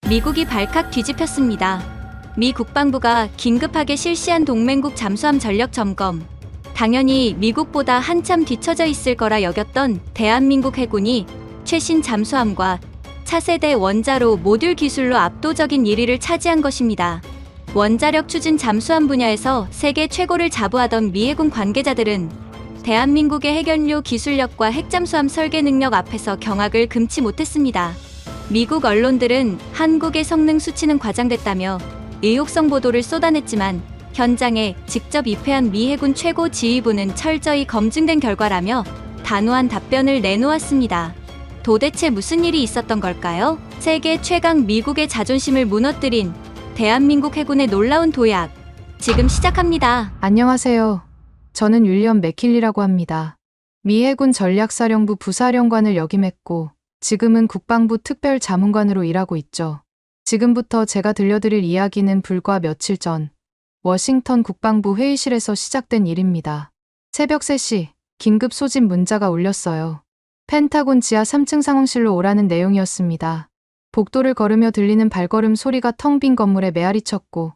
미국이 발칵 뒤집혔습니다. 미 국방부가 긴급하게 실시한 동맹국 잠수함 전력 점검. 당연히 미국보다 한참 뒤처져 있을 거라 여겼던 대한민국 해군이 최신 잠수함과 차세대 원자로 모듈 기술로 압도적인 1위를 차지한 것입니다. 원자력 추진 잠수함 분야에서 세계 최고를 자부하던 미 해군 관계자들은 대한민국의 핵연료 기술력과 핵잠수함 설계 능력 앞에서 경악을 금치 못했습니다. 미국 언론들은 한국의 성능 수치는 과장됐다며 의혹성 보도를 쏟아냈지만 현장에 직접 입회한 미 해군 최고 지휘부는 철저히 검증된 결과라며 단호한 답변을 내놓았습니다. 도대체 무슨 일이 있었던 걸까요? 세계 최강 미국의 자존심을 무너뜨린 대한민국 해군의 놀라운 도약. 지금 시작합니다. 안녕하세요. 저는 윌리엄 맥킨리라고 합니다. 미 해군 전략사령부 부사령관을 역임했고 지금은 국방부 특별자문관으로 일하고 있죠. 지금부터 제가 들려드릴 이야기는 불과 며칠 전 워싱턴 국방부 회의실에서 시작된 일입니다. 새벽 3시 긴급 소집 문자가 울렸어요. 펜타곤 지하 3층 상황실로 오라는 내용이었습니다. 복도를 걸으며 들리는 발걸음 소리가 텅 빈 건물에 메아리쳤고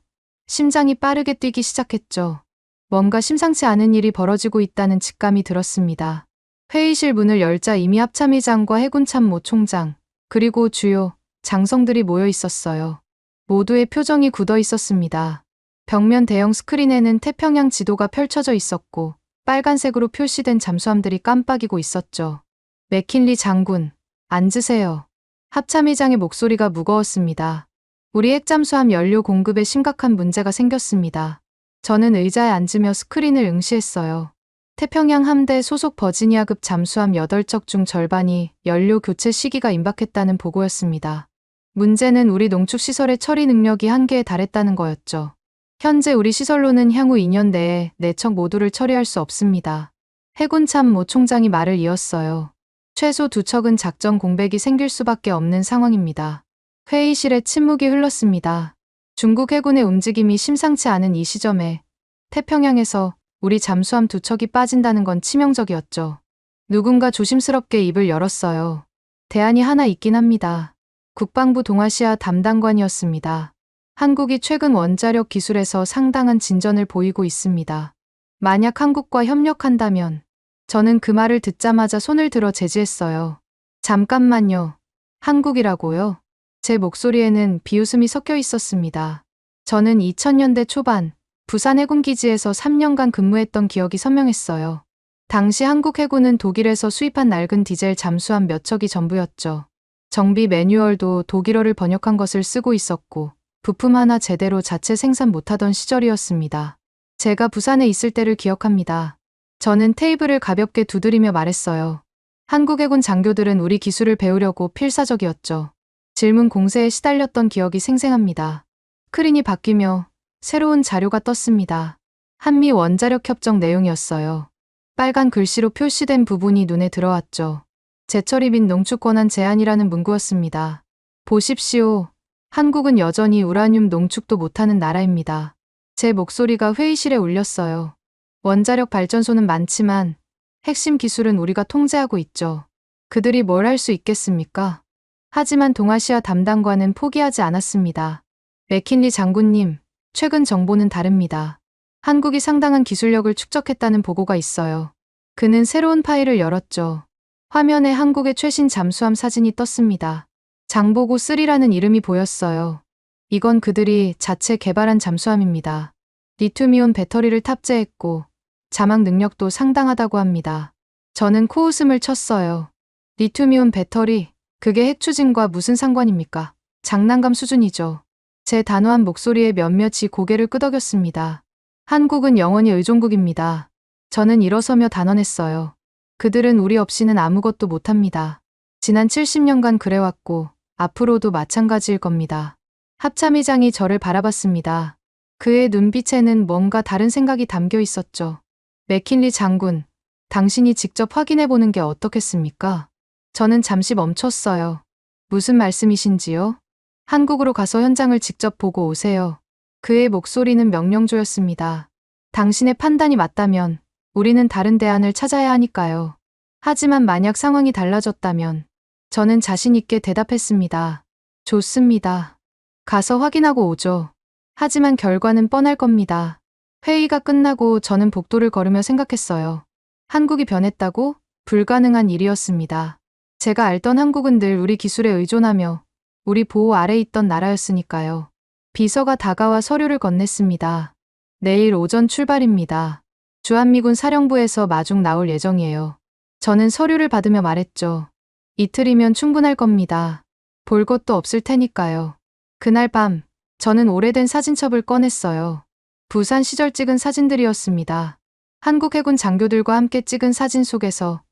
심장이 빠르게 뛰기 시작했죠. 뭔가 심상치 않은 일이 벌어지고 있다는 직감이 들었습니다. 회의실 문을 열자 이미 합참의장과 해군참모 총장, 그리고 주요 장성들이 모여 있었어요. 모두의 표정이 굳어 있었습니다. 벽면 대형 스크린에는 태평양 지도가 펼쳐져 있었고 빨간색으로 표시된 잠수함들이 깜빡이고 있었죠. 맥킨리 장군, 앉으세요. 합참의장의 목소리가 무거웠습니다. 우리 핵잠수함 연료 공급에 심각한 문제가 생겼습니다. 저는 의자에 앉으며 스크린을 응시했어요. 태평양 함대 소속 버지니아급 잠수함 8척 중 절반이 연료 교체 시기가 임박했다는 보고였습니다. 문제는 우리 농축시설의 처리 능력이 한계에 달했다는 거였죠. 현재 우리 시설로는 향후 2년 내에 4척 모두를 처리할 수 없습니다. 해군참모 총장이 말을 이었어요. 최소 2척은 작전 공백이 생길 수밖에 없는 상황입니다. 회의실에 침묵이 흘렀습니다. 중국 해군의 움직임이 심상치 않은 이 시점에 태평양에서 우리 잠수함 2척이 빠진다는 건 치명적이었죠. 누군가 조심스럽게 입을 열었어요. 대안이 하나 있긴 합니다. 국방부 동아시아 담당관이었습니다. 한국이 최근 원자력 기술에서 상당한 진전을 보이고 있습니다. 만약 한국과 협력한다면 저는 그 말을 듣자마자 손을 들어 제지했어요. 잠깐만요. 한국이라고요? 제 목소리에는 비웃음이 섞여 있었습니다. 저는 2000년대 초반 부산 해군기지에서 3년간 근무했던 기억이 선명했어요. 당시 한국 해군은 독일에서 수입한 낡은 디젤 잠수함 몇 척이 전부였죠. 정비 매뉴얼도 독일어를 번역한 것을 쓰고 있었고 부품 하나 제대로 자체 생산 못하던 시절이었습니다. 제가 부산에 있을 때를 기억합니다. 저는 테이블을 가볍게 두드리며 말했어요. 한국 해군 장교들은 우리 기술을 배우려고 필사적이었죠. 질문 공세에 시달렸던 기억이 생생합니다. 스크린이 바뀌며 새로운 자료가 떴습니다. 한미 원자력 협정 내용이었어요. 빨간 글씨로 표시된 부분이 눈에 들어왔죠. 제철이 빈 농축 권한 제한이라는 문구였습니다. 보십시오. 한국은 여전히 우라늄 농축도 못하는 나라입니다. 제 목소리가 회의실에 울렸어요. 원자력 발전소는 많지만 핵심 기술은 우리가 통제하고 있죠. 그들이 뭘 할 수 있겠습니까? 하지만 동아시아 담당관은 포기하지 않았습니다. 맥킨리 장군님, 최근 정보는 다릅니다. 한국이 상당한 기술력을 축적했다는 보고가 있어요. 그는 새로운 파일을 열었죠. 화면에 한국의 최신 잠수함 사진이 떴습니다. 장보고 3라는 이름이 보였어요. 이건 그들이 자체 개발한 잠수함입니다. 리튬이온 배터리를 탑재했고 자막 능력도 상당하다고 합니다. 저는 코웃음을 쳤어요. 리튬이온 배터리, 그게 핵추진과 무슨 상관입니까? 장난감 수준이죠. 제 단호한 목소리에 몇몇이 고개를 끄덕였습니다. 한국은 영원히 의존국입니다. 저는 일어서며 단언했어요. 그들은 우리 없이는 아무것도 못합니다. 지난 70년간 그래왔고 앞으로도 마찬가지일 겁니다. 합참의장이 저를 바라봤습니다. 그의 눈빛에는 뭔가 다른 생각이 담겨 있었죠. 맥킨리 장군, 당신이 직접 확인해보는 게 어떻겠습니까? 저는 잠시 멈췄어요. 무슨 말씀이신지요? 한국으로 가서 현장을 직접 보고 오세요. 그의 목소리는 명령조였습니다. 당신의 판단이 맞다면 우리는 다른 대안을 찾아야 하니까요. 하지만 만약 상황이 달라졌다면 저는 자신 있게 대답했습니다. 좋습니다. 가서 확인하고 오죠. 하지만 결과는 뻔할 겁니다. 회의가 끝나고 저는 복도를 걸으며 생각했어요. 한국이 변했다고? 불가능한 일이었습니다. 제가 알던 한국은 늘 우리 기술에 의존하며 우리 보호 아래 있던 나라였으니까요. 비서가 다가와 서류를 건넸습니다. 내일 오전 출발입니다. 주한미군 사령부에서 마중 나올 예정이에요. 저는 서류를 받으며 말했죠. 이틀이면 충분할 겁니다. 볼 것도 없을 테니까요. 그날 밤, 저는 오래된 사진첩을 꺼냈어요. 부산 시절 찍은 사진들이었습니다. 한국 해군 장교들과 함께 찍은 사진 속에서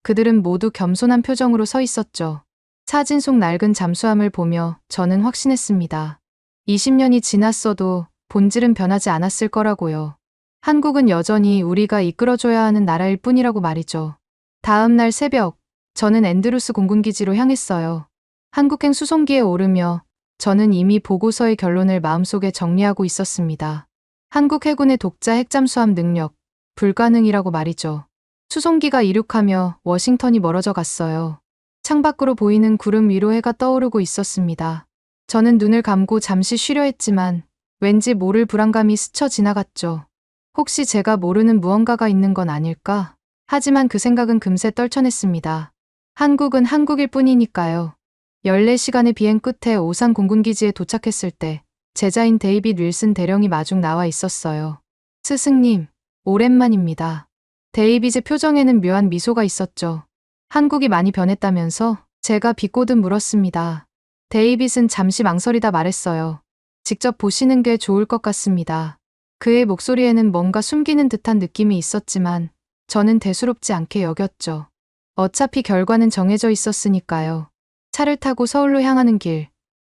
그들은 모두 겸손한 표정으로 서 있었죠. 사진 속 낡은 잠수함을 보며 저는 확신했습니다. 20년이 지났어도 본질은 변하지 않았을 거라고요. 한국은 여전히 우리가 이끌어줘야 하는 나라일 뿐이라고 말이죠. 다음 날 새벽, 저는 앤드루스 공군기지로 향했어요. 한국행 수송기에 오르며 저는 이미 보고서의 결론을 마음속에 정리하고 있었습니다. 한국 해군의 독자 핵잠수함 능력, 불가능이라고 말이죠. 수송기가 이륙하며 워싱턴이 멀어져 갔어요. 창밖으로 보이는 구름 위로 해가 떠오르고 있었습니다. 저는 눈을 감고 잠시 쉬려 했지만 왠지 모를 불안감이 스쳐 지나갔죠. 혹시 제가 모르는 무언가가 있는 건 아닐까? 하지만 그 생각은 금세 떨쳐냈습니다. 한국은 한국일 뿐이니까요. 14시간의 비행 끝에 오산 공군기지에 도착했을 때 제자인 데이빗 윌슨 대령이 마중 나와 있었어요. 스승님, 오랜만입니다. 데이빗의 표정에는 묘한 미소가 있었죠. 한국이 많이 변했다면서? 제가 비꼬듯 물었습니다. 데이빗은 잠시 망설이다 말했어요. 직접 보시는 게 좋을 것 같습니다. 그의 목소리에는 뭔가 숨기는 듯한 느낌이 있었지만 저는 대수롭지 않게 여겼죠. 어차피 결과는 정해져 있었으니까요. 차를 타고 서울로 향하는 길,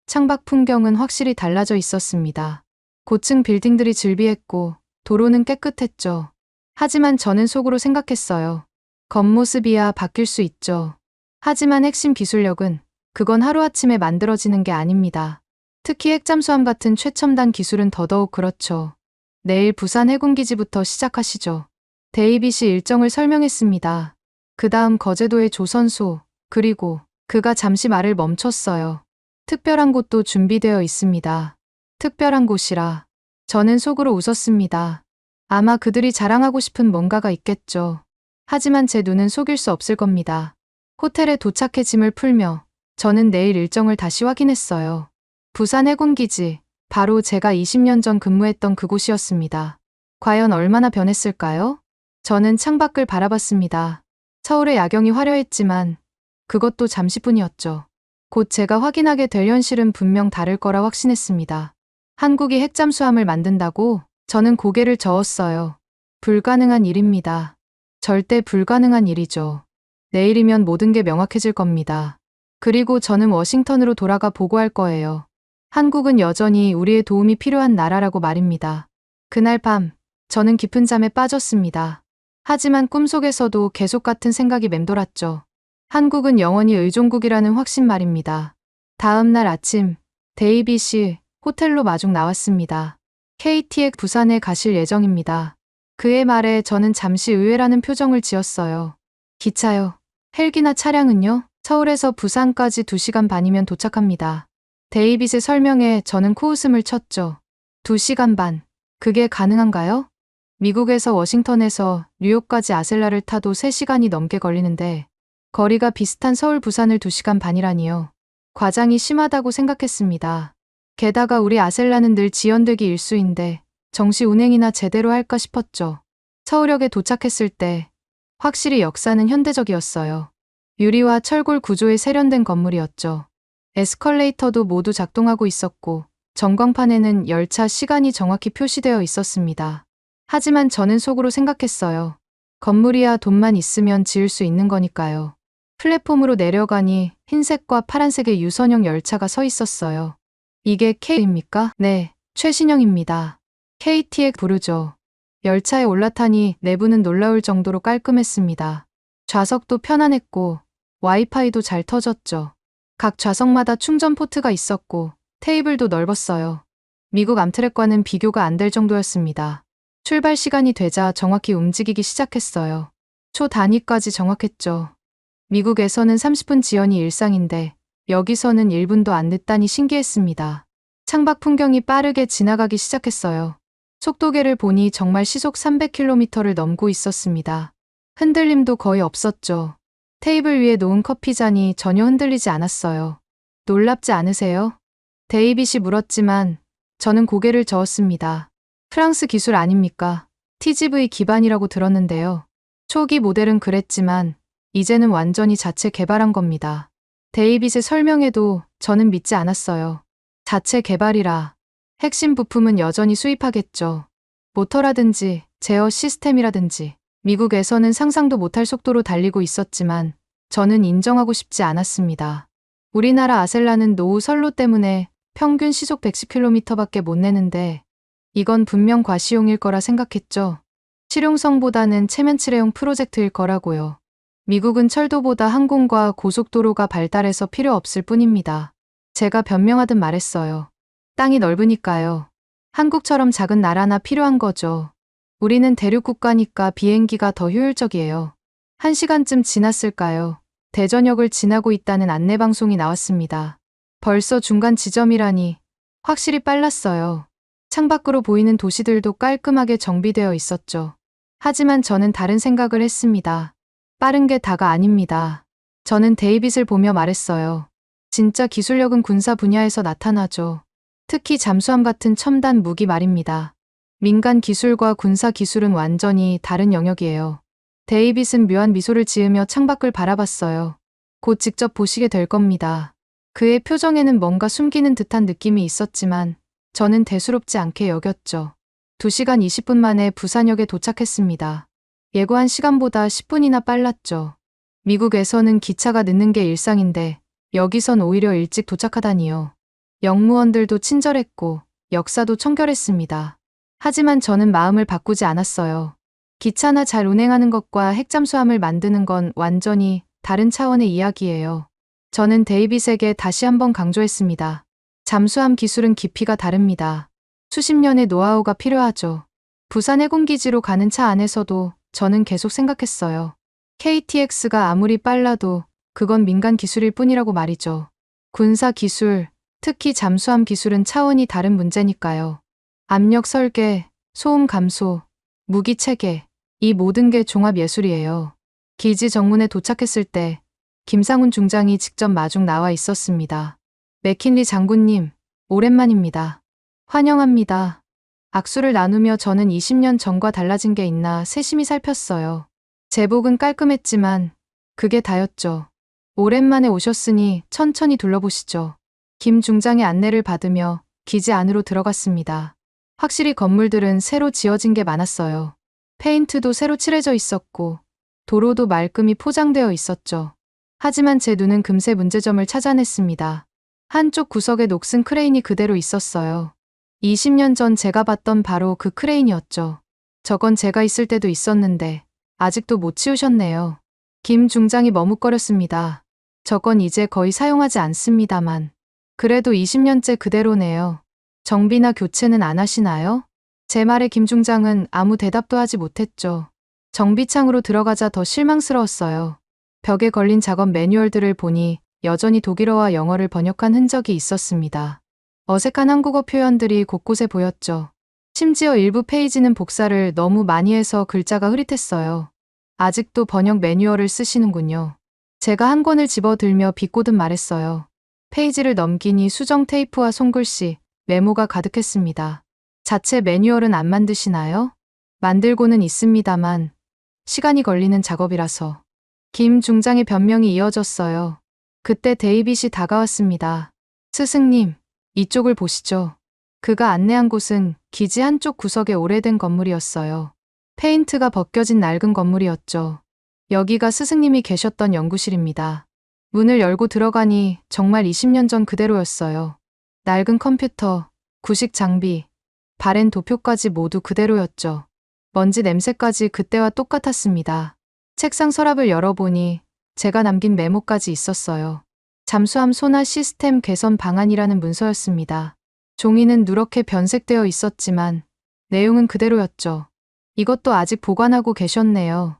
창밖 풍경은 확실히 달라져 있었습니다. 고층 빌딩들이 즐비했고 도로는 깨끗했죠. 하지만 저는 속으로 생각했어요. 겉모습이야 바뀔 수 있죠. 하지만 핵심 기술력은 그건 하루아침에 만들어지는 게 아닙니다. 특히 핵잠수함 같은 최첨단 기술은 더더욱 그렇죠. 내일 부산 해군기지부터 시작하시죠. 데이빗이 일정을 설명했습니다. 그 다음 거제도의 조선소, 그리고 그가 잠시 말을 멈췄어요. 특별한 곳도 준비되어 있습니다. 특별한 곳이라. 저는 속으로 웃었습니다. 아마 그들이 자랑하고 싶은 뭔가가 있겠죠. 하지만 제 눈은 속일 수 없을 겁니다. 호텔에 도착해 짐을 풀며 저는 내일 일정을 다시 확인했어요. 부산 해군기지, 바로 제가 20년 전 근무했던 그곳이었습니다. 과연 얼마나 변했을까요? 저는 창밖을 바라봤습니다. 서울의 야경이 화려했지만 그것도 잠시뿐이었죠. 곧 제가 확인하게 될 현실은 분명 다를 거라 확신했습니다. 한국이 핵잠수함을 만든다고? 저는 고개를 저었어요. 불가능한 일입니다. 절대 불가능한 일이죠. 내일이면 모든 게 명확해질 겁니다. 그리고 저는 워싱턴으로 돌아가 보고할 거예요. 한국은 여전히 우리의 도움이 필요한 나라라고 말입니다. 그날 밤, 저는 깊은 잠에 빠졌습니다. 하지만 꿈속에서도 계속 같은 생각이 맴돌았죠. 한국은 영원히 의존국이라는 확신 말입니다. 다음 날 아침, 데이빗이 호텔로 마중 나왔습니다. KTX 부산에 가실 예정입니다. 그의 말에 저는 잠시 의외라는 표정을 지었어요. 기차요. 헬기나 차량은요? 서울에서 부산까지 2시간 반이면 도착합니다. 데이빗의 설명에 저는 코웃음을 쳤죠. 2시간 반. 그게 가능한가요? 미국에서 워싱턴에서 뉴욕까지 아셀라를 타도 3시간이 넘게 걸리는데 거리가 비슷한 서울 부산을 2시간 반이라니요. 과장이 심하다고 생각했습니다. 게다가 우리 아셀라는 늘 지연되기 일수인데 정시 운행이나 제대로 할까 싶었죠. 서울역에 도착했을 때 확실히 역사는 현대적이었어요. 유리와 철골 구조의 세련된 건물이었죠. 에스컬레이터도 모두 작동하고 있었고 전광판에는 열차 시간이 정확히 표시되어 있었습니다. 하지만 저는 속으로 생각했어요. 건물이야 돈만 있으면 지을 수 있는 거니까요. 플랫폼으로 내려가니 흰색과 파란색의 유선형 열차가 서 있었어요. 이게 K입니까? 네, 최신형입니다. KTX 부르죠. 열차에 올라타니 내부는 놀라울 정도로 깔끔했습니다. 좌석도 편안했고 와이파이도 잘 터졌죠. 각 좌석마다 충전 포트가 있었고 테이블도 넓었어요. 미국 암트랙과는 비교가 안 될 정도였습니다. 출발 시간이 되자 정확히 움직이기 시작했어요. 초 단위까지 정확했죠. 미국에서는 30분 지연이 일상인데 여기서는 1분도 안 늦다니 신기했습니다. 창밖 풍경이 빠르게 지나가기 시작했어요. 속도계를 보니 정말 시속 300km를 넘고 있었습니다. 흔들림도 거의 없었죠. 테이블 위에 놓은 커피잔이 전혀 흔들리지 않았어요. 놀랍지 않으세요? 데이빗이 물었지만 저는 고개를 저었습니다. 프랑스 기술 아닙니까? TGV 기반이라고 들었는데요. 초기 모델은 그랬지만 이제는 완전히 자체 개발한 겁니다. 데이빗의 설명에도 저는 믿지 않았어요. 자체 개발이라 핵심 부품은 여전히 수입하겠죠. 모터라든지 제어 시스템이라든지 미국에서는 상상도 못할 속도로 달리고 있었지만 저는 인정하고 싶지 않았습니다. 우리나라 아셀라는 노후 선로 때문에 평균 시속 110km밖에 못 내는데 이건 분명 과시용일 거라 생각했죠. 실용성보다는 체면치레용 프로젝트일 거라고요. 미국은 철도보다 항공과 고속도로가 발달해서 필요 없을 뿐입니다. 제가 변명하듯 말했어요. 땅이 넓으니까요. 한국처럼 작은 나라나 필요한 거죠. 우리는 대륙 국가니까 비행기가 더 효율적이에요. 1시간쯤 지났을까요? 대전역을 지나고 있다는 안내방송이 나왔습니다. 벌써 중간 지점이라니 확실히 빨랐어요. 창밖으로 보이는 도시들도 깔끔하게 정비되어 있었죠. 하지만 저는 다른 생각을 했습니다. 빠른 게 다가 아닙니다. 저는 데이빗을 보며 말했어요. 진짜 기술력은 군사 분야에서 나타나죠. 특히 잠수함 같은 첨단 무기 말입니다. 민간 기술과 군사 기술은 완전히 다른 영역이에요. 데이빗은 묘한 미소를 지으며 창밖을 바라봤어요. 곧 직접 보시게 될 겁니다. 그의 표정에는 뭔가 숨기는 듯한 느낌이 있었지만 저는 대수롭지 않게 여겼죠. 2시간 20분 만에 부산역에 도착했습니다. 예고한 시간보다 10분이나 빨랐죠. 미국에서는 기차가 늦는 게 일상인데 여기선 오히려 일찍 도착하다니요. 역무원들도 친절했고 역사도 청결했습니다. 하지만 저는 마음을 바꾸지 않았어요. 기차나 잘 운행하는 것과 핵잠수함을 만드는 건 완전히 다른 차원의 이야기예요. 저는 데이빗에게 다시 한번 강조했습니다. 잠수함 기술은 깊이가 다릅니다. 수십 년의 노하우가 필요하죠. 부산 해군기지로 가는 차 안에서도 저는 계속 생각했어요. KTX가 아무리 빨라도 그건 민간 기술일 뿐이라고 말이죠. 군사 기술, 특히 잠수함 기술은 차원이 다른 문제니까요. 압력 설계, 소음 감소, 무기 체계, 이 모든 게 종합 예술이에요. 기지 정문에 도착했을 때 김상훈 중장이 직접 마중 나와 있었습니다. 맥킨리 장군님, 오랜만입니다. 환영합니다. 악수를 나누며 저는 20년 전과 달라진 게 있나 세심히 살폈어요. 제복은 깔끔했지만 그게 다였죠. 오랜만에 오셨으니 천천히 둘러보시죠. 김 중장의 안내를 받으며 기지 안으로 들어갔습니다. 확실히 건물들은 새로 지어진 게 많았어요. 페인트도 새로 칠해져 있었고 도로도 말끔히 포장되어 있었죠. 하지만 제 눈은 금세 문제점을 찾아냈습니다. 한쪽 구석에 녹슨 크레인이 그대로 있었어요. 20년 전 제가 봤던 바로 그 크레인이었죠. 저건 제가 있을 때도 있었는데 아직도 못 치우셨네요. 김 중장이 머뭇거렸습니다. 저건 이제 거의 사용하지 않습니다만 그래도 20년째 그대로네요. 정비나 교체는 안 하시나요? 제 말에 김 중장은 아무 대답도 하지 못했죠. 정비창으로 들어가자 더 실망스러웠어요. 벽에 걸린 작업 매뉴얼들을 보니 여전히 독일어와 영어를 번역한 흔적이 있었습니다. 어색한 한국어 표현들이 곳곳에 보였죠. 심지어 일부 페이지는 복사를 너무 많이 해서 글자가 흐릿했어요. 아직도 번역 매뉴얼을 쓰시는군요. 제가 한 권을 집어들며 비꼬듯 말했어요. 페이지를 넘기니 수정 테이프와 손글씨, 메모가 가득했습니다. 자체 매뉴얼은 안 만드시나요? 만들고는 있습니다만 시간이 걸리는 작업이라서. 김 중장의 변명이 이어졌어요. 그때 데이빗이 다가왔습니다. 스승님, 이쪽을 보시죠. 그가 안내한 곳은 기지 한쪽 구석의 오래된 건물이었어요. 페인트가 벗겨진 낡은 건물이었죠. 여기가 스승님이 계셨던 연구실입니다. 문을 열고 들어가니 정말 20년 전 그대로였어요. 낡은 컴퓨터, 구식 장비, 바랜 도표까지 모두 그대로였죠. 먼지 냄새까지 그때와 똑같았습니다. 책상 서랍을 열어보니 제가 남긴 메모까지 있었어요. 잠수함 소나 시스템 개선 방안이라는 문서였습니다. 종이는 누렇게 변색되어 있었지만 내용은 그대로였죠. 이것도 아직 보관하고 계셨네요.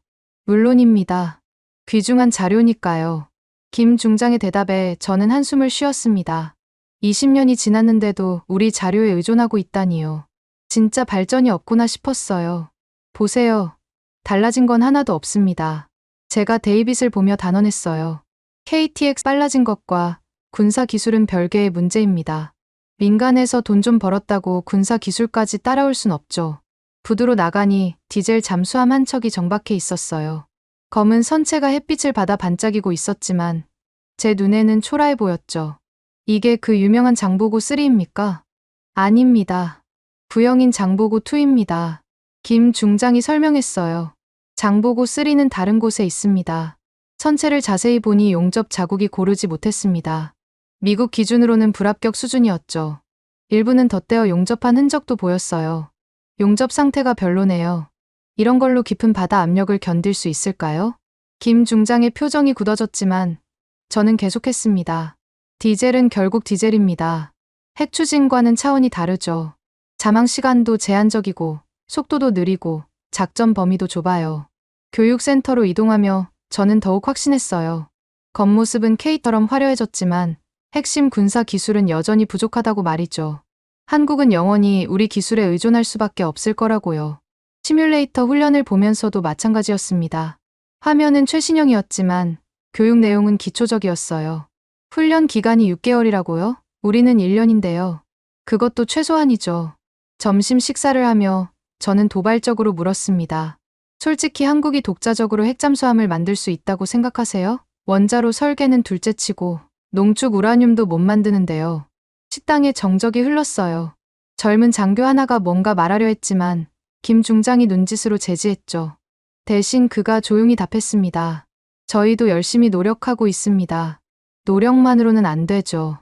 물론입니다. 귀중한 자료니까요. 김 중장의 대답에 저는 한숨을 쉬었습니다. 20년이 지났는데도 우리 자료에 의존하고 있다니요. 진짜 발전이 없구나 싶었어요. 보세요. 달라진 건 하나도 없습니다. 제가 데이빗을 보며 단언했어요. KTX 빨라진 것과 군사 기술은 별개의 문제입니다. 민간에서 돈 좀 벌었다고 군사 기술까지 따라올 순 없죠. 부두로 나가니 디젤 잠수함 한 척이 정박해 있었어요. 검은 선체가 햇빛을 받아 반짝이고 있었지만 제 눈에는 초라해 보였죠. 이게 그 유명한 장보고 3입니까? 아닙니다. 부영인 장보고 2입니다. 김 중장이 설명했어요. 장보고 3는 다른 곳에 있습니다. 선체를 자세히 보니 용접 자국이 고르지 못했습니다. 미국 기준으로는 불합격 수준이었죠. 일부는 덧대어 용접한 흔적도 보였어요. 용접 상태가 별로네요. 이런 걸로 깊은 바다 압력을 견딜 수 있을까요? 김 중장의 표정이 굳어졌지만 저는 계속했습니다. 디젤은 결국 디젤입니다. 핵 추진과는 차원이 다르죠. 자망 시간도 제한적이고 속도도 느리고 작전 범위도 좁아요. 교육센터로 이동하며 저는 더욱 확신했어요. 겉모습은 K처럼 화려해졌지만 핵심 군사 기술은 여전히 부족하다고 말이죠. 한국은 영원히 우리 기술에 의존할 수밖에 없을 거라고요. 시뮬레이터 훈련을 보면서도 마찬가지였습니다. 화면은 최신형이었지만 교육 내용은 기초적이었어요. 훈련 기간이 6개월이라고요? 우리는 1년인데요. 그것도 최소한이죠. 점심 식사를 하며 저는 도발적으로 물었습니다. 솔직히 한국이 독자적으로 핵잠수함을 만들 수 있다고 생각하세요? 원자로 설계는 둘째치고 농축 우라늄도 못 만드는데요. 식당에 정적이 흘렀어요. 젊은 장교 하나가 뭔가 말하려 했지만 김 중장이 눈짓으로 제지했죠. 대신 그가 조용히 답했습니다. 저희도 열심히 노력하고 있습니다. 노력만으로는 안 되죠.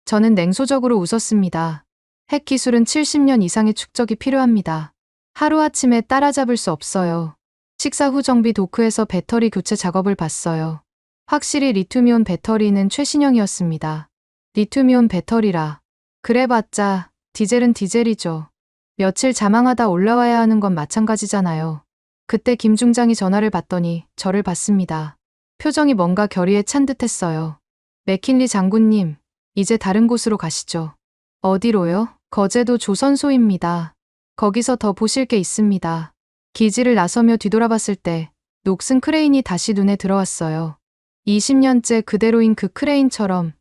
저는 냉소적으로 웃었습니다. 핵 기술은 70년 이상의 축적이 필요합니다. 하루아침에 따라잡을 수 없어요. 식사 후 정비 도크에서 배터리 교체 작업을 봤어요. 확실히 리튬이온 배터리는 최신형이었습니다. 리튬이온 배터리라. 그래봤자 디젤은 디젤이죠. 며칠 자망하다 올라와야 하는 건 마찬가지잖아요. 그때 김 중장이 전화를 받더니 저를 봤습니다. 표정이 뭔가 결의에 찬 듯했어요. 맥킨리 장군님, 이제 다른 곳으로 가시죠. 어디로요? 거제도 조선소입니다. 거기서 더 보실 게 있습니다. 기지를 나서며 뒤돌아봤을 때 녹슨 크레인이 다시 눈에 들어왔어요. 20년째 그대로인 그 크레인처럼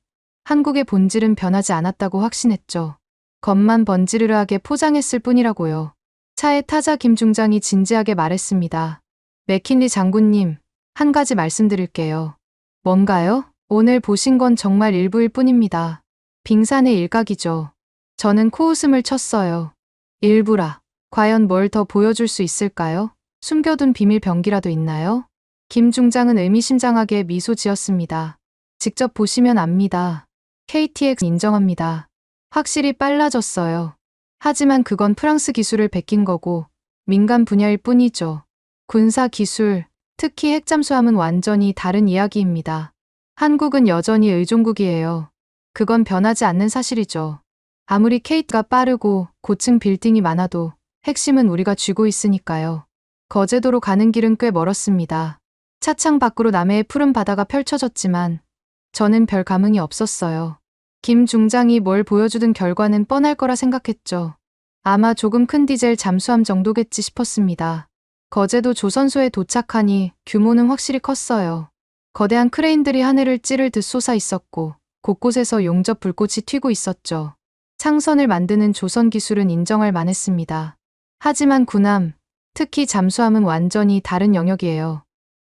한국의 본질은 변하지 않았다고 확신했죠. 겉만 번지르르하게 포장했을 뿐이라고요. 차에 타자 김 중장이 진지하게 말했습니다. 맥킨리 장군님, 한 가지 말씀드릴게요. 뭔가요? 오늘 보신 건 정말 일부일 뿐입니다. 빙산의 일각이죠. 저는 코웃음을 쳤어요. 일부라. 과연 뭘 더 보여줄 수 있을까요? 숨겨둔 비밀 병기라도 있나요? 김 중장은 의미심장하게 미소 지었습니다. 직접 보시면 압니다. KTX 인정합니다. 확실히 빨라졌어요. 하지만 그건 프랑스 기술을 베낀 거고 민간 분야일 뿐이죠. 군사 기술, 특히 핵잠수함은 완전히 다른 이야기입니다. 한국은 여전히 의존국이에요. 그건 변하지 않는 사실이죠. 아무리 KT가 빠르고 고층 빌딩이 많아도 핵심은 우리가 쥐고 있으니까요. 거제도로 가는 길은 꽤 멀었습니다. 차창 밖으로 남해의 푸른 바다가 펼쳐졌지만 저는 별 감흥이 없었어요. 김 중장이 뭘 보여주든 결과는 뻔할 거라 생각했죠. 아마 조금 큰 디젤 잠수함 정도겠지 싶었습니다. 거제도 조선소에 도착하니 규모는 확실히 컸어요. 거대한 크레인들이 하늘을 찌를 듯 솟아 있었고 곳곳에서 용접 불꽃이 튀고 있었죠. 창선을 만드는 조선 기술은 인정할 만했습니다. 하지만 군함, 특히 잠수함은 완전히 다른 영역이에요.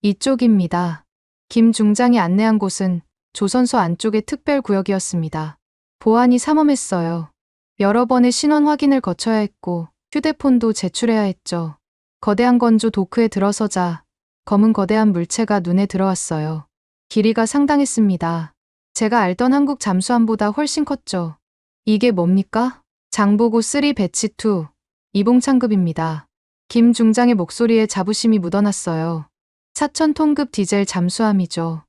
이쪽입니다. 김 중장이 안내한 곳은 조선소 안쪽의 특별 구역이었습니다. 보안이 삼엄했어요. 여러 번의 신원 확인을 거쳐야 했고 휴대폰도 제출해야 했죠. 거대한 건조 도크에 들어서자 검은 거대한 물체가 눈에 들어왔어요. 길이가 상당했습니다. 제가 알던 한국 잠수함보다 훨씬 컸죠. 이게 뭡니까? 장보고 3 배치 2, 이봉창급입니다. 김 중장의 목소리에 자부심이 묻어났어요. 4,000톤급 디젤 잠수함이죠.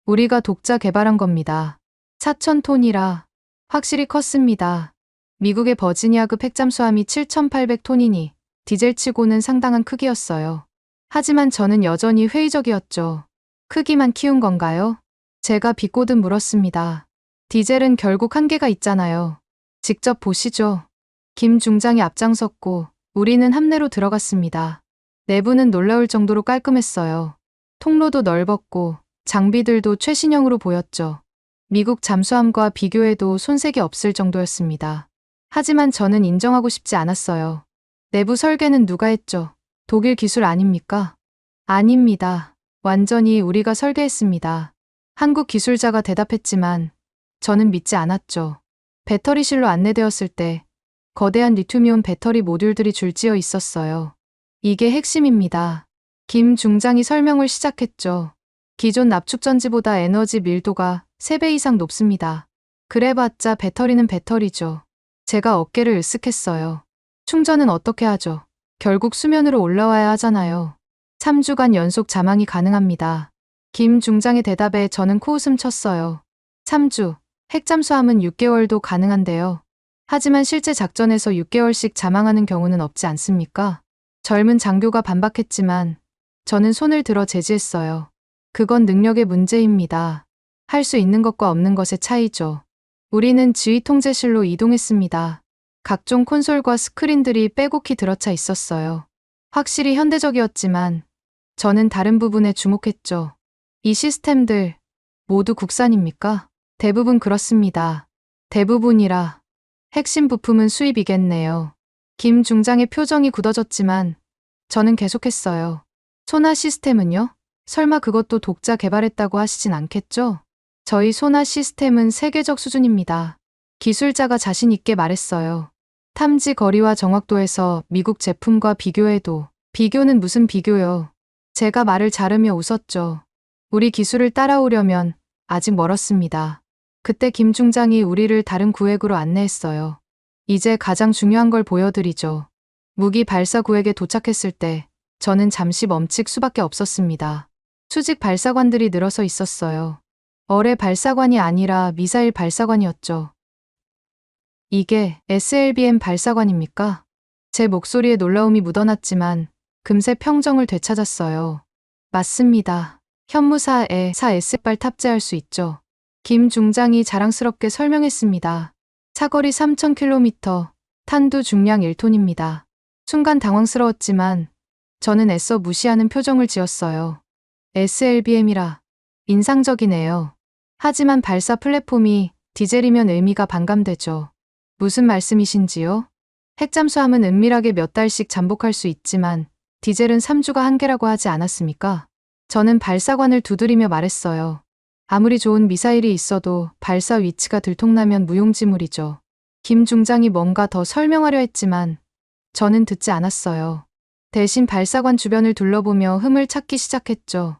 우리가 독자 개발한 겁니다. 4,000톤이라 확실히 컸습니다. 미국의 버지니아급 핵잠수함이 7,800톤이니 디젤치고는 상당한 크기였어요. 하지만 저는 여전히 회의적이었죠. 크기만 키운 건가요? 제가 비꼬듯 물었습니다. 디젤은 결국 한계가 있잖아요. 직접 보시죠. 김 중장이 앞장섰고 우리는 함내로 들어갔습니다. 내부는 놀라울 정도로 깔끔했어요. 통로도 넓었고 장비들도 최신형으로 보였죠. 미국 잠수함과 비교해도 손색이 없을 정도였습니다. 하지만 저는 인정하고 싶지 않았어요. 내부 설계는 누가 했죠? 독일 기술 아닙니까? 아닙니다. 완전히 우리가 설계했습니다. 한국 기술자가 대답했지만 저는 믿지 않았죠. 배터리실로 안내되었을 때 거대한 리튬이온 배터리 모듈들이 줄지어 있었어요. 이게 핵심입니다. 김 중장이 설명을 시작했죠. 기존 납축전지보다 에너지 밀도가 3배 이상 높습니다. 그래봤자 배터리는 배터리죠. 제가 어깨를 으쓱했어요. 충전은 어떻게 하죠? 결국 수면으로 올라와야 하잖아요. 3주간 연속 자망이 가능합니다. 김 중장의 대답에 저는 코웃음 쳤어요. 3주, 핵잠수함은 6개월도 가능한데요. 하지만 실제 작전에서 6개월씩 자망하는 경우는 없지 않습니까? 젊은 장교가 반박했지만 저는 손을 들어 제지했어요. 그건 능력의 문제입니다. 할 수 있는 것과 없는 것의 차이죠. 우리는 지휘 통제실로 이동했습니다. 각종 콘솔과 스크린들이 빼곡히 들어차 있었어요. 확실히 현대적이었지만 저는 다른 부분에 주목했죠. 이 시스템들 모두 국산입니까? 대부분 그렇습니다. 대부분이라 핵심 부품은 수입이겠네요. 김 중장의 표정이 굳어졌지만 저는 계속했어요. 소나 시스템은요? 설마 그것도 독자 개발했다고 하시진 않겠죠? 저희 소나 시스템은 세계적 수준입니다. 기술자가 자신 있게 말했어요. 탐지 거리와 정확도에서 미국 제품과 비교해도 비교는 무슨 비교요? 제가 말을 자르며 웃었죠. 우리 기술을 따라오려면 아직 멀었습니다. 그때 김 중장이 우리를 다른 구획으로 안내했어요. 이제 가장 중요한 걸 보여드리죠. 무기 발사 구획에 도착했을 때 저는 잠시 멈칫 수밖에 없었습니다. 수직 발사관들이 늘어서 있었어요. 어뢰 발사관이 아니라 미사일 발사관이었죠. 이게 SLBM 발사관입니까? 제 목소리에 놀라움이 묻어났지만 금세 평정을 되찾았어요. 맞습니다. 현무사에 4S발 탑재할 수 있죠. 김 중장이 자랑스럽게 설명했습니다. 사거리 3000km, 탄두 중량 1톤입니다. 순간 당황스러웠지만 저는 애써 무시하는 표정을 지었어요. SLBM이라 인상적이네요. 하지만 발사 플랫폼이 디젤이면 의미가 반감되죠. 무슨 말씀이신지요? 핵잠수함은 은밀하게 몇 달씩 잠복할 수 있지만 디젤은 3주가 한계라고 하지 않았습니까? 저는 발사관을 두드리며 말했어요. 아무리 좋은 미사일이 있어도 발사 위치가 들통나면 무용지물이죠. 김 중장이 뭔가 더 설명하려 했지만 저는 듣지 않았어요. 대신 발사관 주변을 둘러보며 흠을 찾기 시작했죠.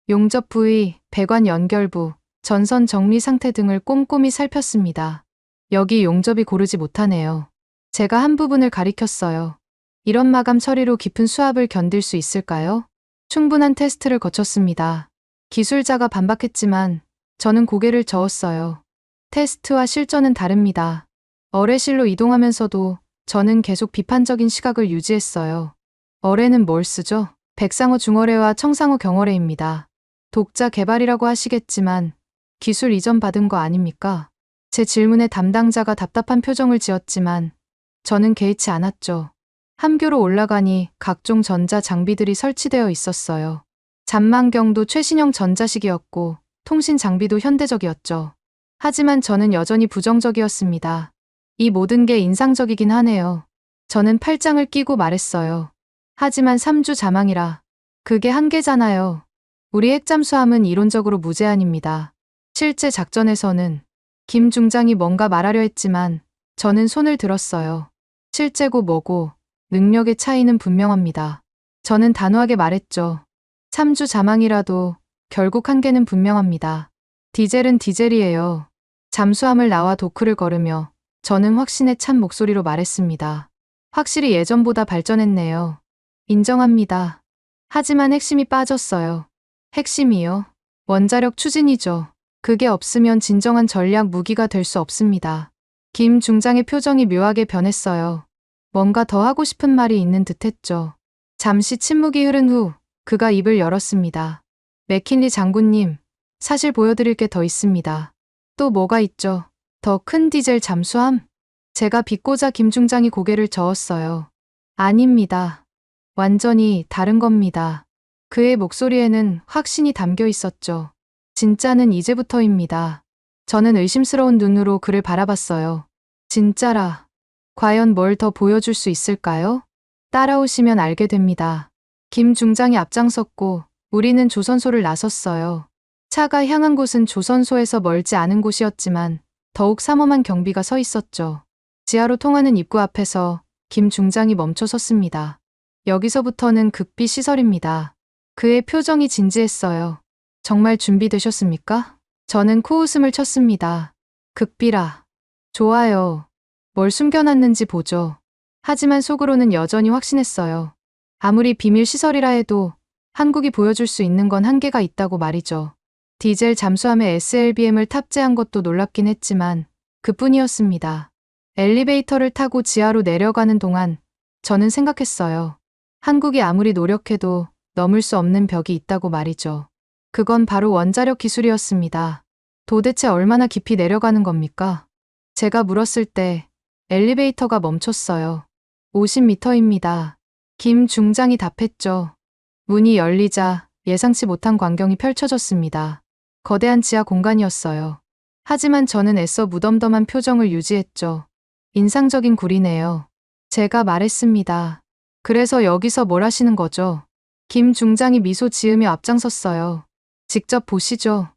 용접 부위, 배관 연결부, 전선 정리 상태 등을 꼼꼼히 살폈습니다. 여기 용접이 고르지 못하네요. 제가 한 부분을 가리켰어요. 이런 마감 처리로 깊은 수압을 견딜 수 있을까요? 충분한 테스트를 거쳤습니다. 기술자가 반박했지만 저는 고개를 저었어요. 테스트와 실전은 다릅니다. 어뢰실로 이동하면서도 저는 계속 비판적인 시각을 유지했어요. 어뢰는 뭘 쓰죠? 백상호 중어뢰와 청상호 경어뢰입니다. 독자 개발이라고 하시겠지만 기술 이전 받은 거 아닙니까? 제 질문에 담당자가 답답한 표정을 지었지만 저는 개의치 않았죠. 함교로 올라가니 각종 전자 장비들이 설치되어 있었어요. 잠망경도 최신형 전자식이었고 통신 장비도 현대적이었죠. 하지만 저는 여전히 부정적이었습니다. 이 모든 게 인상적이긴 하네요. 저는 팔짱을 끼고 말했어요. 하지만 3주 자망이라 그게 한계잖아요. 우리 핵잠수함은 이론적으로 무제한입니다. 실제 작전에서는 김 중장이 뭔가 말하려 했지만 저는 손을 들었어요. 실제고 뭐고 능력의 차이는 분명합니다. 저는 단호하게 말했죠. 3주 자망이라도 결국 한계는 분명합니다. 디젤은 디젤이에요. 잠수함을 나와 도크를 걸으며 저는 확신에 찬 목소리로 말했습니다. 확실히 예전보다 발전했네요. 인정합니다. 하지만 핵심이 빠졌어요. 핵심이요? 원자력 추진이죠. 그게 없으면 진정한 전략 무기가 될 수 없습니다. 김 중장의 표정이 묘하게 변했어요. 뭔가 더 하고 싶은 말이 있는 듯했죠. 잠시 침묵이 흐른 후 그가 입을 열었습니다. 맥킨리 장군님, 사실 보여드릴 게 더 있습니다. 또 뭐가 있죠? 더 큰 디젤 잠수함? 제가 비꼬자 김 중장이 고개를 저었어요. 아닙니다. 완전히 다른 겁니다. 그의 목소리에는 확신이 담겨 있었죠. 진짜는 이제부터입니다. 저는 의심스러운 눈으로 그를 바라봤어요. 진짜라. 과연 뭘 더 보여줄 수 있을까요? 따라오시면 알게 됩니다. 김 중장이 앞장섰고 우리는 조선소를 나섰어요. 차가 향한 곳은 조선소에서 멀지 않은 곳이었지만 더욱 삼엄한 경비가 서 있었죠. 지하로 통하는 입구 앞에서 김 중장이 멈춰 섰습니다. 여기서부터는 극비 시설입니다. 그의 표정이 진지했어요. 정말 준비되셨습니까? 저는 코웃음을 쳤습니다. 극비라. 좋아요. 뭘 숨겨놨는지 보죠. 하지만 속으로는 여전히 확신했어요. 아무리 비밀 시설이라 해도 한국이 보여줄 수 있는 건 한계가 있다고 말이죠. 디젤 잠수함에 SLBM을 탑재한 것도 놀랍긴 했지만 그뿐이었습니다. 엘리베이터를 타고 지하로 내려가는 동안 저는 생각했어요. 한국이 아무리 노력해도 넘을 수 없는 벽이 있다고 말이죠. 그건 바로 원자력 기술이었습니다. 도대체 얼마나 깊이 내려가는 겁니까? 제가 물었을 때 엘리베이터가 멈췄어요. 50m입니다. 김 중장이 답했죠. 문이 열리자 예상치 못한 광경이 펼쳐졌습니다. 거대한 지하 공간이었어요. 하지만 저는 애써 무덤덤한 표정을 유지했죠. 인상적인 굴이네요. 제가 말했습니다. 그래서 여기서 뭘 하시는 거죠? 김 중장이 미소 지으며 앞장섰어요. 직접 보시죠.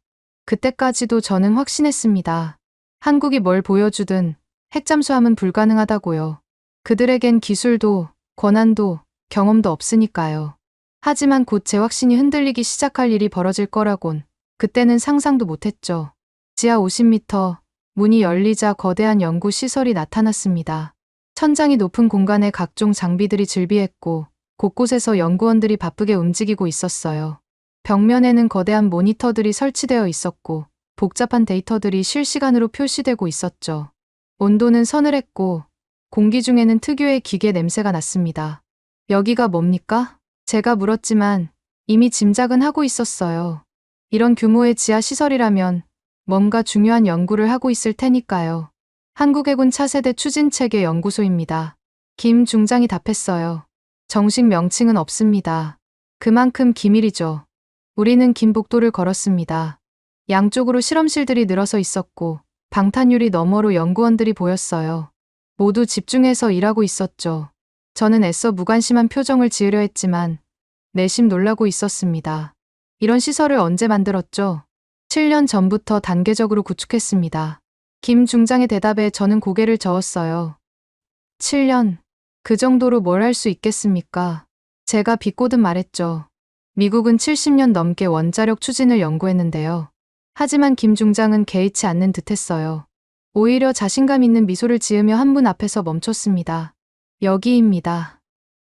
그때까지도 저는 확신했습니다. 한국이 뭘 보여주든 핵잠수함은 불가능하다고요. 그들에겐 기술도, 권한도, 경험도 없으니까요. 하지만 곧 제 확신이 흔들리기 시작할 일이 벌어질 거라곤 그때는 상상도 못했죠. 지하 50m, 문이 열리자 거대한 연구 시설이 나타났습니다. 천장이 높은 공간에 각종 장비들이 즐비했고 곳곳에서 연구원들이 바쁘게 움직이고 있었어요. 벽면에는 거대한 모니터들이 설치되어 있었고 복잡한 데이터들이 실시간으로 표시되고 있었죠. 온도는 서늘했고 공기 중에는 특유의 기계 냄새가 났습니다. 여기가 뭡니까? 제가 물었지만 이미 짐작은 하고 있었어요. 이런 규모의 지하 시설이라면 뭔가 중요한 연구를 하고 있을 테니까요. 한국해군 차세대 추진체계 연구소입니다. 김 중장이 답했어요. 정식 명칭은 없습니다. 그만큼 기밀이죠. 우리는 긴 복도를 걸었습니다. 양쪽으로 실험실들이 늘어서 있었고 방탄유리 너머로 연구원들이 보였어요. 모두 집중해서 일하고 있었죠. 저는 애써 무관심한 표정을 지으려 했지만 내심 놀라고 있었습니다. 이런 시설을 언제 만들었죠? 7년 전부터 단계적으로 구축했습니다. 김 중장의 대답에 저는 고개를 저었어요. 7년. 그 정도로 뭘 할 수 있겠습니까? 제가 비꼬듯 말했죠. 미국은 70년 넘게 원자력 추진을 연구했는데요. 하지만 김 중장은 개의치 않는 듯했어요. 오히려 자신감 있는 미소를 지으며 한 문 앞에서 멈췄습니다. 여기입니다.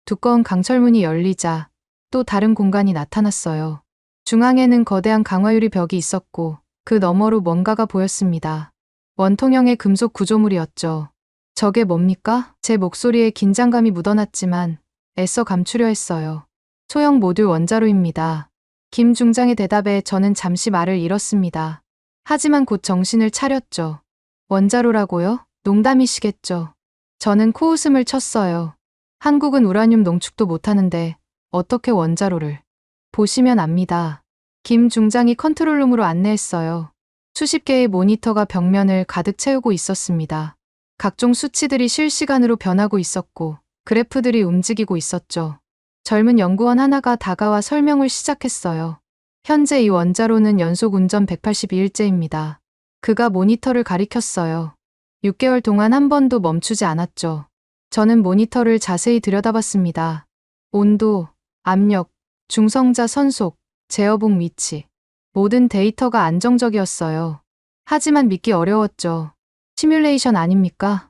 두꺼운 강철문이 열리자 또 다른 공간이 나타났어요. 중앙에는 거대한 강화유리 벽이 있었고 그 너머로 뭔가가 보였습니다. 원통형의 금속 구조물이었죠. 저게 뭡니까? 제 목소리에 긴장감이 묻어났지만 애써 감추려 했어요. 소형 모듈 원자로입니다. 김 중장의 대답에 저는 잠시 말을 잃었습니다. 하지만 곧 정신을 차렸죠. 원자로라고요? 농담이시겠죠. 저는 코웃음을 쳤어요. 한국은 우라늄 농축도 못하는데 어떻게 원자로를. 보시면 압니다. 김 중장이 컨트롤룸으로 안내했어요. 수십 개의 모니터가 벽면을 가득 채우고 있었습니다. 각종 수치들이 실시간으로 변하고 있었고 그래프들이 움직이고 있었죠. 젊은 연구원 하나가 다가와 설명을 시작했어요. 현재 이 원자로는 연속 운전 182일째입니다. 그가 모니터를 가리켰어요. 6개월 동안 한 번도 멈추지 않았죠. 저는 모니터를 자세히 들여다봤습니다. 온도, 압력, 중성자 선속, 제어봉 위치. 모든 데이터가 안정적이었어요. 하지만 믿기 어려웠죠. 시뮬레이션 아닙니까?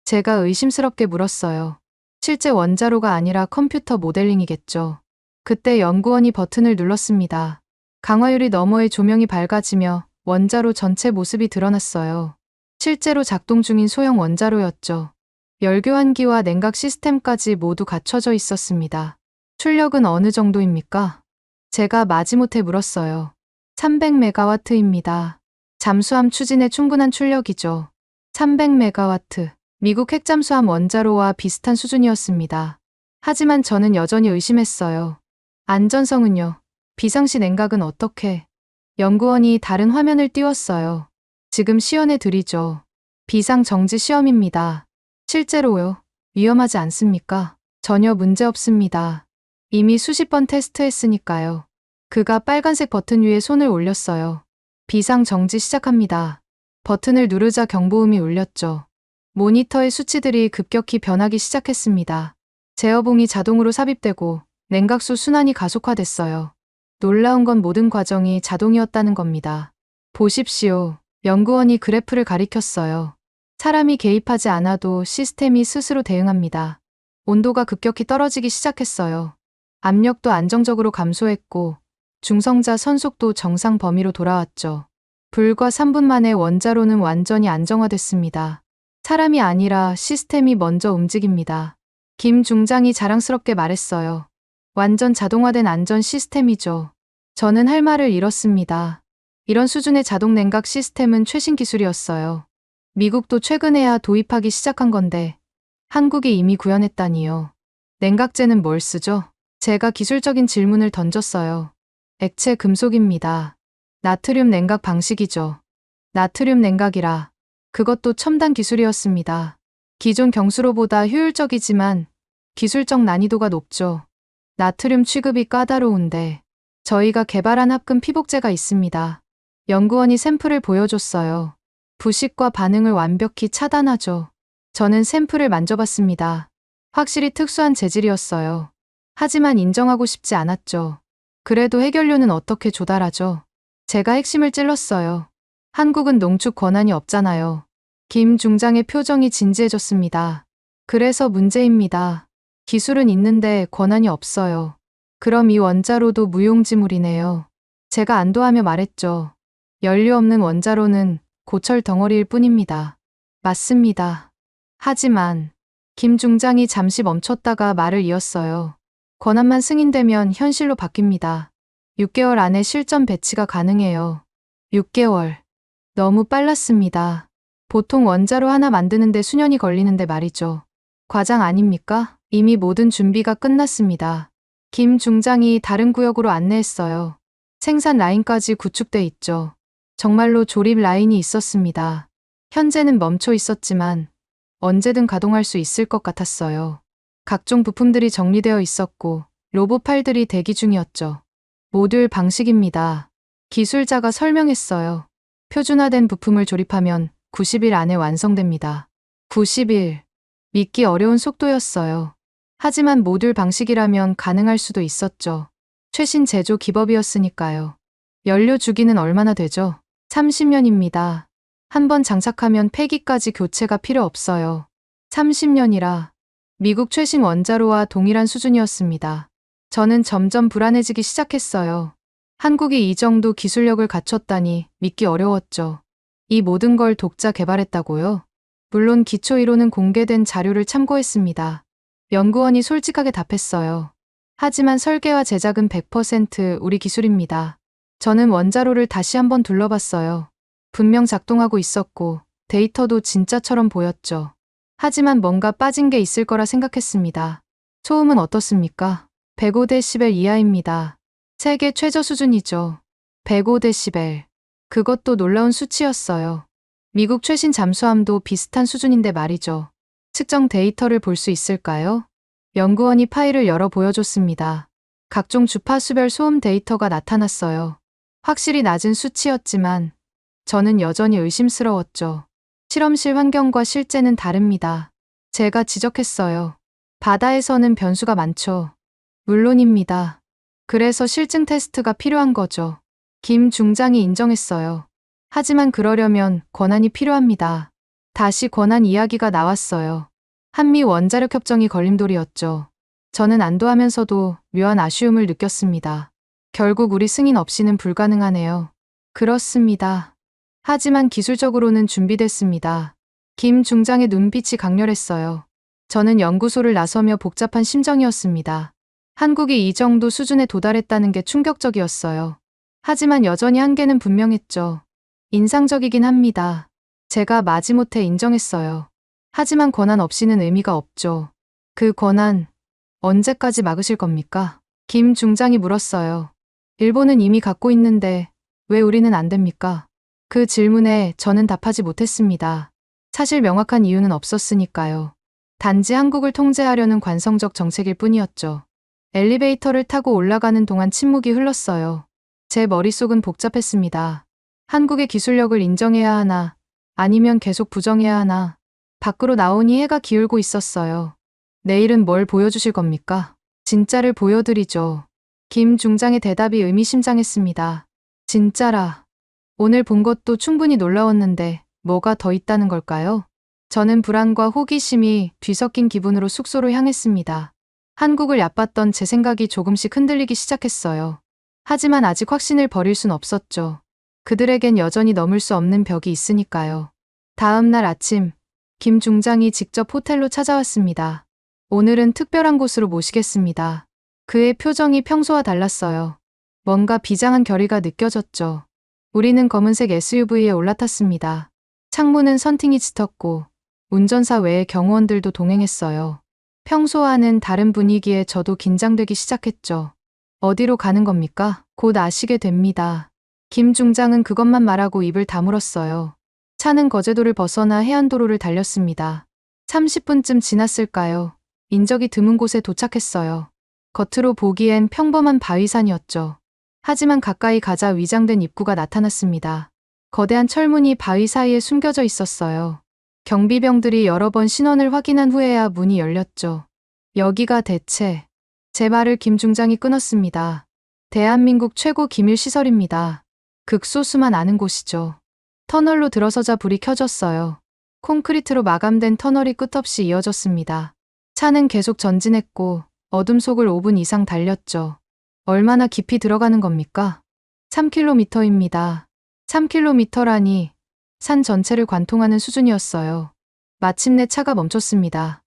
제가 의심스럽게 물었어요. 실제 원자로가 아니라 컴퓨터 모델링이겠죠. 그때 연구원이 버튼을 눌렀습니다. 강화유리 너머의 조명이 밝아지며 원자로 전체 모습이 드러났어요. 실제로 작동 중인 소형 원자로였죠. 열교환기와 냉각 시스템까지 모두 갖춰져 있었습니다. 출력은 어느 정도입니까? 제가 마지못해 물었어요. 300메가와트입니다. 잠수함 추진에 충분한 출력이죠. 300메가와트. 미국 핵잠수함 원자로와 비슷한 수준이었습니다. 하지만 저는 여전히 의심했어요. 안전성은요? 비상시 냉각은 어떻게? 연구원이 다른 화면을 띄웠어요. 지금 시연해 드리죠. 비상 정지 시험입니다. 실제로요? 위험하지 않습니까? 전혀 문제 없습니다. 이미 수십 번 테스트했으니까요. 그가 빨간색 버튼 위에 손을 올렸어요. 비상 정지 시작합니다. 버튼을 누르자 경보음이 울렸죠. 모니터의 수치들이 급격히 변하기 시작했습니다. 제어봉이 자동으로 삽입되고 냉각수 순환이 가속화됐어요. 놀라운 건 모든 과정이 자동이었다는 겁니다. 보십시오. 연구원이 그래프를 가리켰어요. 사람이 개입하지 않아도 시스템이 스스로 대응합니다. 온도가 급격히 떨어지기 시작했어요. 압력도 안정적으로 감소했고 중성자 선속도 정상 범위로 돌아왔죠. 불과 3분 만에 원자로는 완전히 안정화됐습니다. 사람이 아니라 시스템이 먼저 움직입니다. 김 중장이 자랑스럽게 말했어요. 완전 자동화된 안전 시스템이죠. 저는 할 말을 잃었습니다. 이런 수준의 자동 냉각 시스템은 최신 기술이었어요. 미국도 최근에야 도입하기 시작한 건데 한국이 이미 구현했다니요. 냉각제는 뭘 쓰죠? 제가 기술적인 질문을 던졌어요. 액체 금속입니다. 나트륨 냉각 방식이죠. 나트륨 냉각이라. 그것도 첨단 기술이었습니다. 기존 경수로보다 효율적이지만 기술적 난이도가 높죠. 나트륨 취급이 까다로운데 저희가 개발한 합금 피복제가 있습니다. 연구원이 샘플을 보여줬어요. 부식과 반응을 완벽히 차단하죠. 저는 샘플을 만져봤습니다. 확실히 특수한 재질이었어요. 하지만 인정하고 싶지 않았죠. 그래도 해결료는 어떻게 조달하죠? 제가 핵심을 찔렀어요. 한국은 농축 권한이 없잖아요. 김 중장의 표정이 진지해졌습니다. 그래서 문제입니다. 기술은 있는데 권한이 없어요. 그럼 이 원자로도 무용지물이네요. 제가 안도하며 말했죠. 연료 없는 원자로는 고철 덩어리일 뿐입니다. 맞습니다. 하지만 김 중장이 잠시 멈췄다가 말을 이었어요. 권한만 승인되면 현실로 바뀝니다. 6개월 안에 실전 배치가 가능해요. 6개월. 너무 빨랐습니다. 보통 원자로 하나 만드는데 수년이 걸리는데 말이죠. 과장 아닙니까? 이미 모든 준비가 끝났습니다. 김 중장이 다른 구역으로 안내했어요. 생산 라인까지 구축돼 있죠. 정말로 조립 라인이 있었습니다. 현재는 멈춰 있었지만 언제든 가동할 수 있을 것 같았어요. 각종 부품들이 정리되어 있었고 로봇 팔들이 대기 중이었죠. 모듈 방식입니다. 기술자가 설명했어요. 표준화된 부품을 조립하면 90일 안에 완성됩니다. 90일. 믿기 어려운 속도였어요. 하지만 모듈 방식이라면 가능할 수도 있었죠. 최신 제조 기법이었으니까요. 연료 주기는 얼마나 되죠? 30년입니다. 한번 장착하면 폐기까지 교체가 필요 없어요. 30년이라 미국 최신 원자로와 동일한 수준이었습니다. 저는 점점 불안해지기 시작했어요. 한국이 이 정도 기술력을 갖췄다니 믿기 어려웠죠. 이 모든 걸 독자 개발했다고요? 물론 기초 이론은 공개된 자료를 참고했습니다. 연구원이 솔직하게 답했어요. 하지만 설계와 제작은 100% 우리 기술입니다. 저는 원자로를 다시 한번 둘러봤어요. 분명 작동하고 있었고 데이터도 진짜처럼 보였죠. 하지만 뭔가 빠진 게 있을 거라 생각했습니다. 소음은 어떻습니까? 105데시벨 이하입니다. 세계 최저 수준이죠. 105데시벨. 그것도 놀라운 수치였어요. 미국 최신 잠수함도 비슷한 수준인데 말이죠. 측정 데이터를 볼 수 있을까요? 연구원이 파일을 열어 보여줬습니다. 각종 주파수별 소음 데이터가 나타났어요. 확실히 낮은 수치였지만 저는 여전히 의심스러웠죠. 실험실 환경과 실제는 다릅니다. 제가 지적했어요. 바다에서는 변수가 많죠. 물론입니다. 그래서 실증 테스트가 필요한 거죠. 김 중장이 인정했어요. 하지만 그러려면 권한이 필요합니다. 다시 권한 이야기가 나왔어요. 한미 원자력 협정이 걸림돌이었죠. 저는 안도하면서도 묘한 아쉬움을 느꼈습니다. 결국 우리 승인 없이는 불가능하네요. 그렇습니다. 하지만 기술적으로는 준비됐습니다. 김 중장의 눈빛이 강렬했어요. 저는 연구소를 나서며 복잡한 심정이었습니다. 한국이 이 정도 수준에 도달했다는 게 충격적이었어요. 하지만 여전히 한계는 분명했죠. 인상적이긴 합니다. 제가 마지못해 인정했어요. 하지만 권한 없이는 의미가 없죠. 그 권한 언제까지 막으실 겁니까? 김 중장이 물었어요. 일본은 이미 갖고 있는데 왜 우리는 안 됩니까? 그 질문에 저는 답하지 못했습니다. 사실 명확한 이유는 없었으니까요. 단지 한국을 통제하려는 관성적 정책일 뿐이었죠. 엘리베이터를 타고 올라가는 동안 침묵이 흘렀어요. 제 머릿속은 복잡했습니다. 한국의 기술력을 인정해야 하나, 아니면 계속 부정해야 하나. 밖으로 나오니 해가 기울고 있었어요. 내일은 뭘 보여주실 겁니까? 진짜를 보여드리죠. 김 중장의 대답이 의미심장했습니다. 진짜라. 오늘 본 것도 충분히 놀라웠는데 뭐가 더 있다는 걸까요? 저는 불안과 호기심이 뒤섞인 기분으로 숙소로 향했습니다. 한국을 얕봤던 제 생각이 조금씩 흔들리기 시작했어요. 하지만 아직 확신을 버릴 순 없었죠. 그들에겐 여전히 넘을 수 없는 벽이 있으니까요. 다음 날 아침, 김 중장이 직접 호텔로 찾아왔습니다. 오늘은 특별한 곳으로 모시겠습니다. 그의 표정이 평소와 달랐어요. 뭔가 비장한 결의가 느껴졌죠. 우리는 검은색 SUV에 올라탔습니다. 창문은 선팅이 짙었고 운전사 외에 경호원들도 동행했어요. 평소와는 다른 분위기에 저도 긴장되기 시작했죠. 어디로 가는 겁니까? 곧 아시게 됩니다. 김 중장은 그것만 말하고 입을 다물었어요. 차는 거제도를 벗어나 해안도로를 달렸습니다. 30분쯤 지났을까요? 인적이 드문 곳에 도착했어요. 겉으로 보기엔 평범한 바위산이었죠. 하지만 가까이 가자 위장된 입구가 나타났습니다. 거대한 철문이 바위 사이에 숨겨져 있었어요. 경비병들이 여러 번 신원을 확인한 후에야 문이 열렸죠. 여기가 대체... 제 말을 김 중장이 끊었습니다. 대한민국 최고 기밀 시설입니다. 극소수만 아는 곳이죠. 터널로 들어서자 불이 켜졌어요. 콘크리트로 마감된 터널이 끝없이 이어졌습니다. 차는 계속 전진했고 어둠 속을 5분 이상 달렸죠. 얼마나 깊이 들어가는 겁니까? 3km입니다. 3km라니 산 전체를 관통하는 수준이었어요. 마침내 차가 멈췄습니다.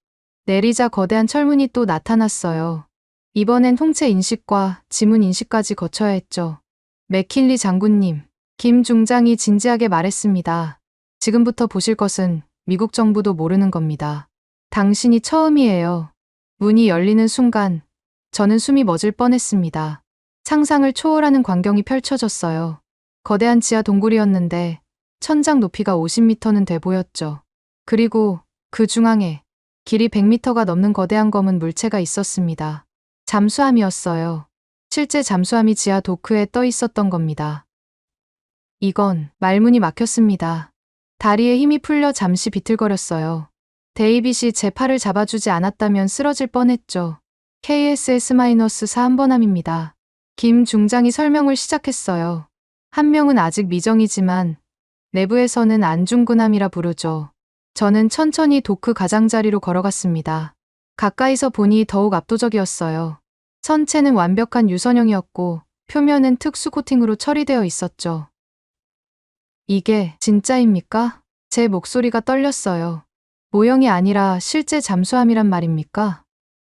내리자 거대한 철문이 또 나타났어요. 이번엔 홍채 인식과 지문 인식까지 거쳐야 했죠. 맥킨리 장군님, 김 중장이 진지하게 말했습니다. 지금부터 보실 것은 미국 정부도 모르는 겁니다. 당신이 처음이에요. 문이 열리는 순간 저는 숨이 멎을 뻔했습니다. 상상을 초월하는 광경이 펼쳐졌어요. 거대한 지하 동굴이었는데 천장 높이가 50m는 돼 보였죠. 그리고 그 중앙에 길이 100m가 넘는 거대한 검은 물체가 있었습니다. 잠수함이었어요. 실제 잠수함이 지하 도크에 떠 있었던 겁니다. 이건 말문이 막혔습니다. 다리에 힘이 풀려 잠시 비틀거렸어요. 데이빗이 제 팔을 잡아주지 않았다면 쓰러질 뻔했죠. KSS-4 한번함입니다. 김 중장이 설명을 시작했어요. 한 명은 아직 미정이지만 내부에서는 안중근함이라 부르죠. 저는 천천히 도크 가장자리로 걸어갔습니다. 가까이서 보니 더욱 압도적이었어요. 선체는 완벽한 유선형이었고 표면은 특수 코팅으로 처리되어 있었죠. 이게 진짜입니까? 제 목소리가 떨렸어요. 모형이 아니라 실제 잠수함이란 말입니까?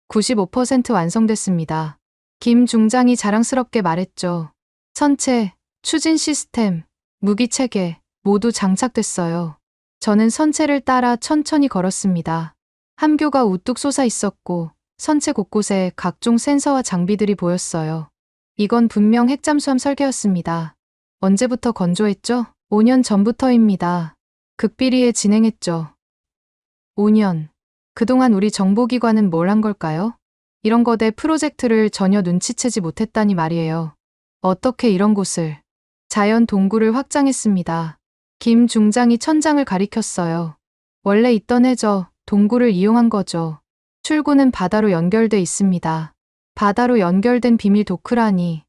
95% 완성됐습니다. 김 중장이 자랑스럽게 말했죠. 선체, 추진 시스템, 무기 체계 모두 장착됐어요. 저는 선체를 따라 천천히 걸었습니다. 함교가 우뚝 솟아 있었고 선체 곳곳에 각종 센서와 장비들이 보였어요. 이건 분명 핵잠수함 설계였습니다. 언제부터 건조했죠? 5년 전부터입니다. 극비리에 진행했죠. 5년. 그동안 우리 정보기관은 뭘 한 걸까요? 이런 거대 프로젝트를 전혀 눈치채지 못했다니 말이에요. 어떻게 이런 곳을. 자연 동굴을 확장했습니다. 김 중장이 천장을 가리켰어요. 원래 있던 해저 동굴을 이용한 거죠. 출구는 바다로 연결돼 있습니다. 바다로 연결된 비밀 도크라니.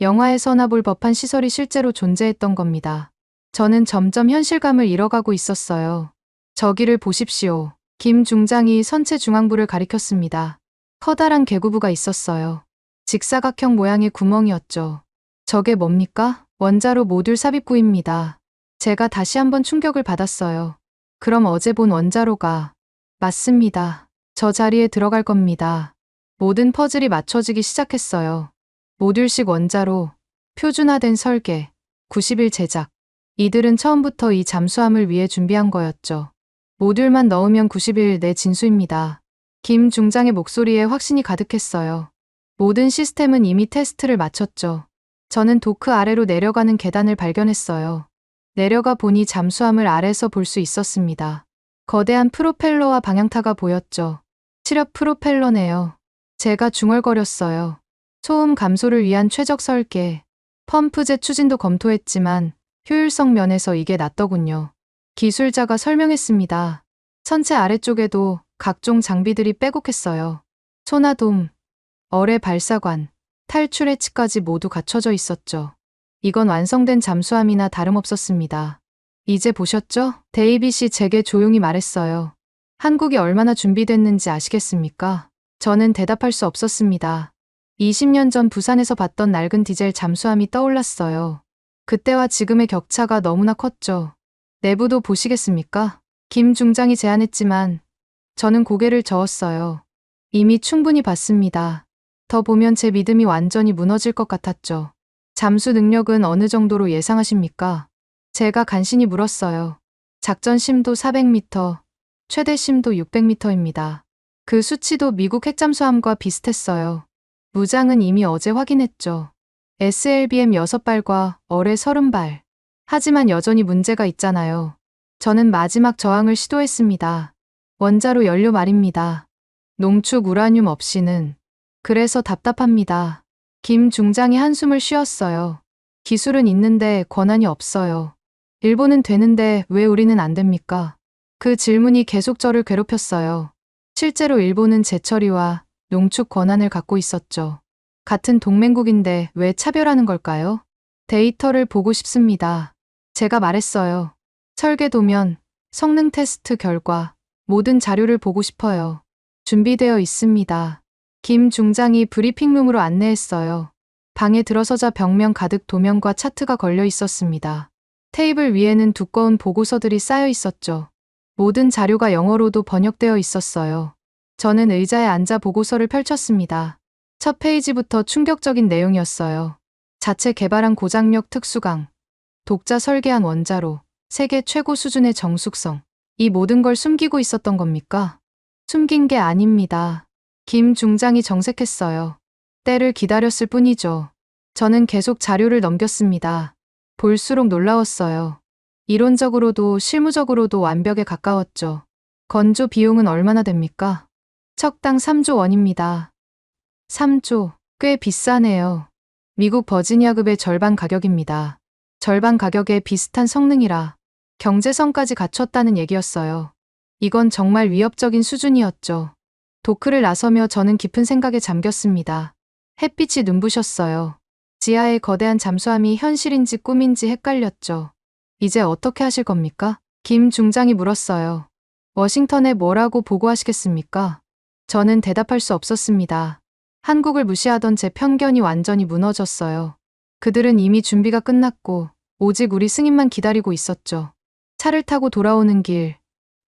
영화에서나 볼 법한 시설이 실제로 존재했던 겁니다. 저는 점점 현실감을 잃어가고 있었어요. 저기를 보십시오. 김 중장이 선체 중앙부를 가리켰습니다. 커다란 개구부가 있었어요. 직사각형 모양의 구멍이었죠. 저게 뭡니까? 원자로 모듈 삽입구입니다. 제가 다시 한번 충격을 받았어요. 그럼 어제 본 원자로가 맞습니다. 저 자리에 들어갈 겁니다. 모든 퍼즐이 맞춰지기 시작했어요. 모듈식 원자로, 표준화된 설계, 90일 제작. 이들은 처음부터 이 잠수함을 위해 준비한 거였죠. 모듈만 넣으면 90일 내 진수입니다. 김 중장의 목소리에 확신이 가득했어요. 모든 시스템은 이미 테스트를 마쳤죠. 저는 도크 아래로 내려가는 계단을 발견했어요. 내려가 보니 잠수함을 아래서 볼 수 있었습니다. 거대한 프로펠러와 방향타가 보였죠. 시력 프로펠러네요. 제가 중얼거렸어요. 소음 감소를 위한 최적 설계, 펌프제 추진도 검토했지만 효율성 면에서 이게 낫더군요. 기술자가 설명했습니다. 선체 아래쪽에도 각종 장비들이 빼곡했어요. 소나돔, 어뢰 발사관, 탈출 해치까지 모두 갖춰져 있었죠. 이건 완성된 잠수함이나 다름없었습니다. 이제 보셨죠? 데이빗이 제게 조용히 말했어요. 한국이 얼마나 준비됐는지 아시겠습니까? 저는 대답할 수 없었습니다. 20년 전 부산에서 봤던 낡은 디젤 잠수함이 떠올랐어요. 그때와 지금의 격차가 너무나 컸죠. 내부도 보시겠습니까? 김 중장이 제안했지만 저는 고개를 저었어요. 이미 충분히 봤습니다. 더 보면 제 믿음이 완전히 무너질 것 같았죠. 잠수 능력은 어느 정도로 예상하십니까? 제가 간신히 물었어요. 작전 심도 400m, 최대 심도 600m입니다. 그 수치도 미국 핵잠수함과 비슷했어요. 무장은 이미 어제 확인했죠. SLBM 6발과 어뢰 30발. 하지만 여전히 문제가 있잖아요. 저는 마지막 저항을 시도했습니다. 원자로 연료 말입니다. 농축 우라늄 없이는. 그래서 답답합니다. 김 중장이 한숨을 쉬었어요. 기술은 있는데 권한이 없어요. 일본은 되는데 왜 우리는 안 됩니까? 그 질문이 계속 저를 괴롭혔어요. 실제로 일본은 재처리와 농축 권한을 갖고 있었죠. 같은 동맹국인데 왜 차별하는 걸까요? 데이터를 보고 싶습니다. 제가 말했어요. 설계 도면, 성능 테스트 결과, 모든 자료를 보고 싶어요. 준비되어 있습니다. 김 중장이 브리핑룸으로 안내했어요. 방에 들어서자 벽면 가득 도면과 차트가 걸려 있었습니다. 테이블 위에는 두꺼운 보고서들이 쌓여 있었죠. 모든 자료가 영어로도 번역되어 있었어요. 저는 의자에 앉아 보고서를 펼쳤습니다. 첫 페이지부터 충격적인 내용이었어요. 자체 개발한 고장력 특수강, 독자 설계한 원자로, 세계 최고 수준의 정숙성. 이 모든 걸 숨기고 있었던 겁니까? 숨긴 게 아닙니다. 김 중장이 정색했어요. 때를 기다렸을 뿐이죠. 저는 계속 자료를 넘겼습니다. 볼수록 놀라웠어요. 이론적으로도 실무적으로도 완벽에 가까웠죠. 건조 비용은 얼마나 됩니까? 척당 3조 원입니다. 3조, 꽤 비싸네요. 미국 버지니아급의 절반 가격입니다. 절반 가격에 비슷한 성능이라 경제성까지 갖췄다는 얘기였어요. 이건 정말 위협적인 수준이었죠. 도크를 나서며 저는 깊은 생각에 잠겼습니다. 햇빛이 눈부셨어요. 지하의 거대한 잠수함이 현실인지 꿈인지 헷갈렸죠. 이제 어떻게 하실 겁니까? 김 중장이 물었어요. 워싱턴에 뭐라고 보고하시겠습니까? 저는 대답할 수 없었습니다. 한국을 무시하던 제 편견이 완전히 무너졌어요. 그들은 이미 준비가 끝났고 오직 우리 승인만 기다리고 있었죠. 차를 타고 돌아오는 길,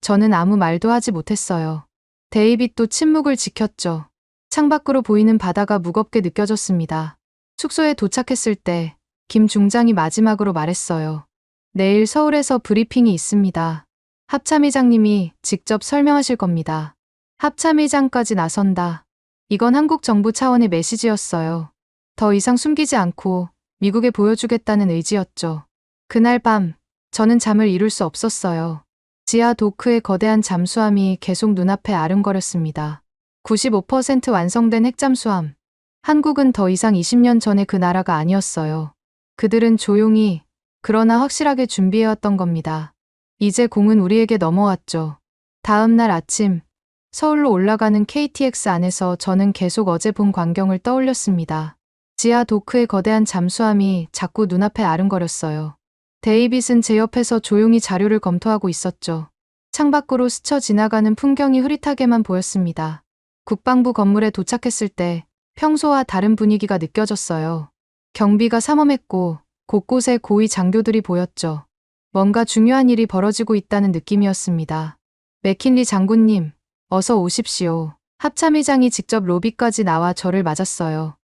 저는 아무 말도 하지 못했어요. 데이빗도 침묵을 지켰죠. 창밖으로 보이는 바다가 무겁게 느껴졌습니다. 숙소에 도착했을 때 김 중장이 마지막으로 말했어요. 내일 서울에서 브리핑이 있습니다. 합참의장님이 직접 설명하실 겁니다. 합참의장까지 나선다. 이건 한국 정부 차원의 메시지였어요. 더 이상 숨기지 않고 미국에 보여주겠다는 의지였죠. 그날 밤, 저는 잠을 이룰 수 없었어요. 지하 도크의 거대한 잠수함이 계속 눈앞에 아른거렸습니다. 95% 완성된 핵잠수함. 한국은 더 이상 20년 전의 그 나라가 아니었어요. 그들은 조용히, 그러나 확실하게 준비해왔던 겁니다. 이제 공은 우리에게 넘어왔죠. 다음 날 아침, 서울로 올라가는 KTX 안에서 저는 계속 어제 본 광경을 떠올렸습니다. 지하 도크의 거대한 잠수함이 자꾸 눈앞에 아른거렸어요. 데이빗은 제 옆에서 조용히 자료를 검토하고 있었죠. 창밖으로 스쳐 지나가는 풍경이 흐릿하게만 보였습니다. 국방부 건물에 도착했을 때 평소와 다른 분위기가 느껴졌어요. 경비가 삼엄했고 곳곳에 고위 장교들이 보였죠. 뭔가 중요한 일이 벌어지고 있다는 느낌이었습니다. 맥킨리 장군님, 어서 오십시오. 합참의장이 직접 로비까지 나와 저를 맞았어요.